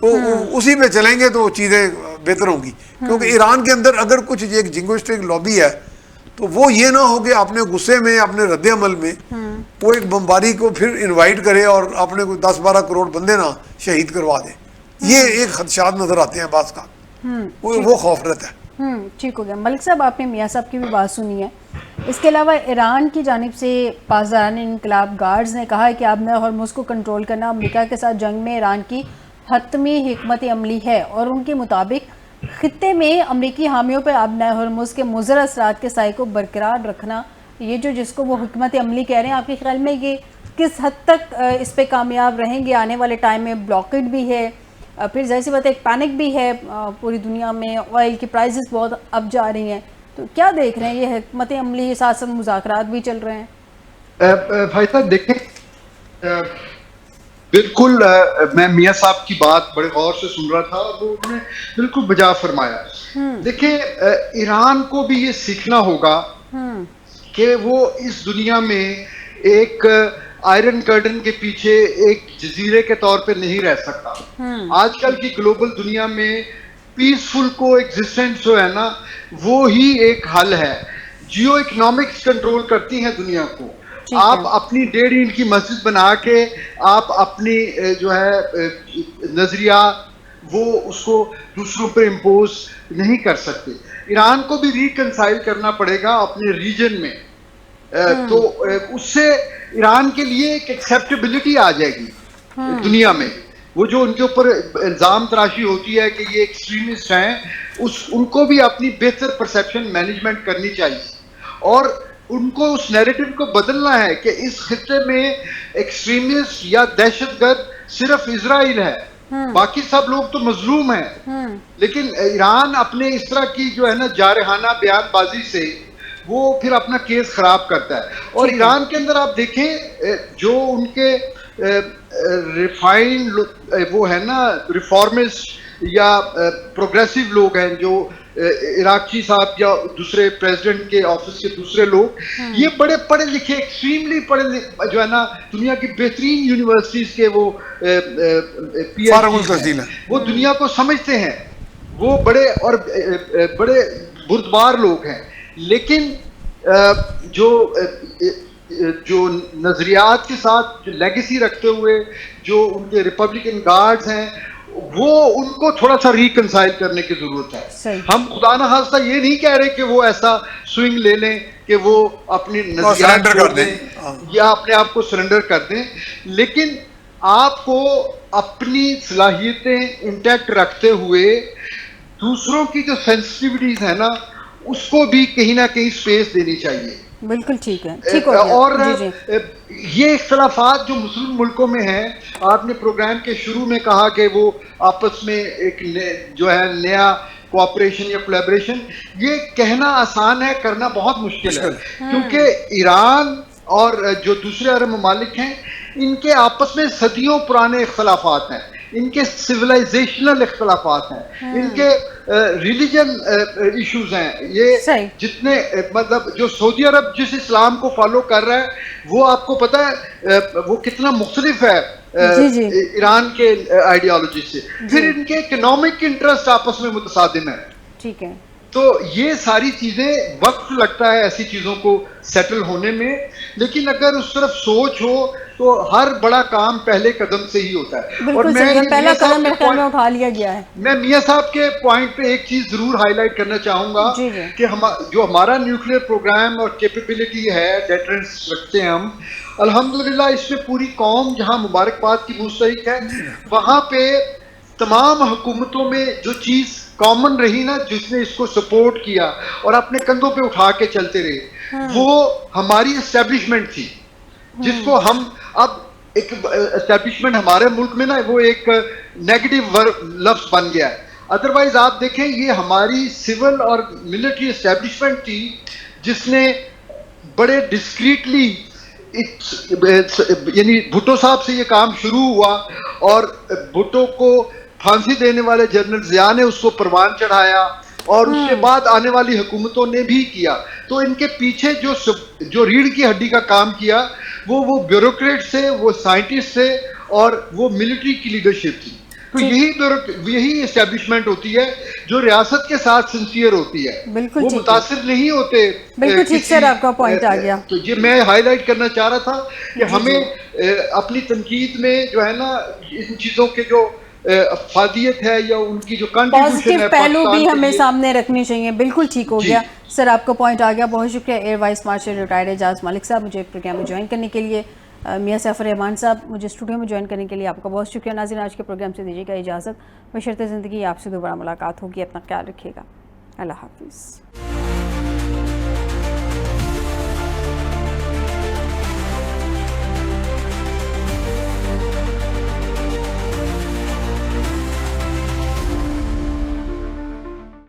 تو اسی پہ چلیں گے تو چیزیں بہتر ہوں گی. کیونکہ ایران کے اندر اگر کچھ ایک جنگوسٹک لابی ہے تو وہ یہ نہ ہو کہ اپنے غصے میں, اپنے رد عمل میں وہ ایک بمباری کو پھر انوائٹ کرے اور اپنے کوئی 10-12 کروڑ بندے نہ شہید کروا دے. یہ ایک خدشات نظر آتے ہیں بعض کا, وہ خوف رہتا ہے. ٹھیک ہو گیا. ملک صاحب, آپ نے میاں صاحب کی بھی بات سنی ہے. اس کے علاوہ ایران کی جانب سے پاسداران انقلاب گارڈز نے کہا ہے کہ آبنۂ ہرمز کو کنٹرول کرنا امریکہ کے ساتھ جنگ میں ایران کی حتمی حکمت عملی ہے, اور ان کے مطابق خطے میں امریکی حامیوں پر آبنۂ ہرمز کے مضر اثرات کے سائے کو برقرار رکھنا, یہ جس کو وہ حکمت عملی کہہ رہے ہیں, آپ کے خیال میں یہ کس حد تک اس پہ کامیاب رہیں گے؟ آنے والے ٹائم میں بلاکڈ بھی ہے, پھر ظاہر سی بات ہے ایک پینک بھی ہے پوری دنیا میں, آئل کی پرائزز بہت اب جا رہی ہیں, تو کیا دیکھ رہے ہیں یہ حکمت عملی, ساتھ ساتھ مذاکرات بھی چل رہے ہیں؟ بھائی صاحب دیکھیں, بالکل میں میاں صاحب کی بات بڑے غور سے سن رہا تھا اور وہ انہوں نے بالکل بجا فرمایا. دیکھیں ایران کو بھی یہ سیکھنا ہوگا کہ وہ اس دنیا میں ایک آئرن کرٹن کے پیچھے ایک جزیرے کے طور پہ نہیں رہ سکتا. آج کل کی گلوبل دنیا میں پیسفل کو ایگزسٹنس جو ہے نا وہ ہی ایک حل ہے. جیو اکنامکس کنٹرول کرتی ہیں دنیا کو. آپ اپنی 1.5 اینٹ کی مسجد بنا کے آپ اپنی جو ہے نظریہ وہ اس کو دوسروں پہ امپوز نہیں کر سکتے. ایران کو بھی ریکنسائل کرنا پڑے گا اپنے ریجن میں, تو اس سے ایران کے لیے ایک ایکسیپٹیبلٹی آ جائے گی دنیا میں. وہ جو ان کے اوپر الزام تراشی ہوتی ہے کہ یہ ایکسٹریمسٹ ہیں, ان کو بھی اپنی بہتر پرسیپشن مینجمنٹ کرنی چاہیے, اور ان کو اس نیریٹو کو بدلنا ہے کہ اس خطے میں ایکسٹریمسٹ یا دہشت گرد صرف اسرائیل ہے, باقی سب لوگ تو مظلوم ہیں. لیکن ایران اپنے اس طرح کی جو ہے نا جارحانہ بیان بازی سے وہ پھر اپنا کیس خراب کرتا ہے. اور ایران کے اندر آپ دیکھیں جو ان کے ریفائنڈ وہ ہے نا ریفارمسٹ یا پروگریسو لوگ ہیں, جو عراقچی صاحب یا دوسرے پریزیڈنٹ کے آفس کے دوسرے لوگ, یہ بڑے پڑھے لکھے ایکسٹریملی پڑھے جو ہے نا دنیا کی بہترین یونیورسٹیز کے وہ پی ایچ ڈی ہیں, وہ دنیا کو سمجھتے ہیں, وہ بڑے اور بڑے بردبار لوگ ہیں. لیکن جو نظریات کے ساتھ جو لیگیسی رکھتے ہوئے جو ان کے ریپبلکن گارڈز ہیں, وہ ان کو تھوڑا سا ریکنسائل کرنے کی ضرورت ہے. ہم خدا نہ خواستہ یہ نہیں کہہ رہے کہ وہ ایسا سوئنگ لے لیں کہ وہ اپنی نظریات چھوڑ دیں یا اپنے آپ کو سرنڈر کر دیں, لیکن آپ کو اپنی صلاحیتیں انٹیکٹ رکھتے ہوئے دوسروں کی جو سینسٹیوٹیز ہیں نا اس کو بھی کہیں نہ کہیں اسپیس دینی چاہیے. بالکل ٹھیک ہے, ٹھیک ہو گیا. اور یہ اختلافات جو مسلم ملکوں میں ہیں, آپ نے پروگرام کے شروع میں کہا کہ وہ آپس میں ایک جو ہے نیا کوآپریشن یا کولیبریشن, یہ کہنا آسان ہے, کرنا بہت مشکل ہے. کیونکہ ایران اور جو دوسرے عرب ممالک ہیں ان کے آپس میں صدیوں پرانے اختلافات ہیں, ان کے سویلائزیشنل اختلافات ہیں, ان کے ریلیجن ایشوز ہیں. یہ جتنے مطلب جو سعودی عرب جس اسلام کو فالو کر رہا ہے وہ آپ کو پتہ ہے وہ کتنا مختلف ہے ایران کے آئیڈیالوجی سے. پھر ان کے اکنامک انٹرسٹ آپس میں متصادم ہے. ٹھیک ہے, تو یہ ساری چیزیں وقت لگتا ہے ایسی چیزوں کو سیٹل ہونے میں، لیکن اگر اس طرف سوچ ہو تو ہر بڑا کام پہلے قدم سے ہی ہوتا ہے. اور بالکل صحیح ہے، پہلا قدم میرے خیال میں اٹھا لیا گیا ہے. میں میاں صاحب کے پوائنٹ پہ ایک چیز ضرور ہائی لائٹ کرنا چاہوں گا کہ جو ہمارا نیوکلیئر پروگرام اور کیپیبلٹی ہے، ڈیٹرنس رکھتے ہیں ہم، الحمدللہ اس میں پوری قوم جہاں مبارکباد کی مستحق ہے، وہاں پہ تمام حکومتوں میں جو چیز کامن رہی نا، جس نے اس کو سپورٹ کیا اور اپنے کندھوں پہ اٹھا کے چلتے رہے، وہ ہماری اسٹیبلشمنٹ تھی، جس کو ہم اب ایک اسٹیبلشمنٹ ہمارے ملک میں نا وہ ایک نیگیٹو لفظ بن گیا ہے. ادروائز آپ دیکھیں یہ ہماری سول اور ملٹری اسٹیبلشمنٹ تھی جس نے بڑے ڈسکریٹلی، یعنی بھٹو صاحب سے یہ کام شروع ہوا اور بھٹو کو پھانسی دینے والے جنرل ضیاء نے اس کو پروان چڑھایا اور اس کے بعد آنے والی حکومتوں نے بھی کیا. تو ان کے پیچھے جو ریڑھ کی ہڈی کا کام کیا وہ بیوروکریٹ سے، وہ سائنٹسٹ سے، اور وہ ملٹری کی لیڈرشپ تھی. تو یہی اسٹیبلشمنٹ ہوتی ہے جو ریاست کے ساتھ سنسیئر ہوتی ہے، وہ متاثر نہیں ہوتے. بالکل ٹھیک سر، آپ کا پوائنٹ آ گیا. تو یہ میں ہائی لائٹ کرنا چاہ رہا تھا کہ ہمیں اپنی تنقید میں جو ہے نا ان چیزوں کے جو افادیت ہے یا ان کی جو کنٹریبیوشن ہے، پازیٹیو پہلو بھی ہمیں سامنے رکھنے چاہیے. بالکل ٹھیک ہو گیا سر، آپ کا پوائنٹ آ گیا. بہت شکریہ ایئر وائس مارشل ریٹائرڈ اعجاز ملک صاحب مجھے پروگرام میں جوائن کرنے کے لیے. میاں سیف الرحمان صاحب مجھے اسٹوڈیو میں جوائن کرنے کے لیے آپ کا بہت شکریہ. ناظرین آج کے پروگرام سے دیجیے گا اجازت. بشرط زندگی آپ سے دوبارہ ملاقات ہوگی. اپنا خیال رکھیے گا. اللہ حافظ.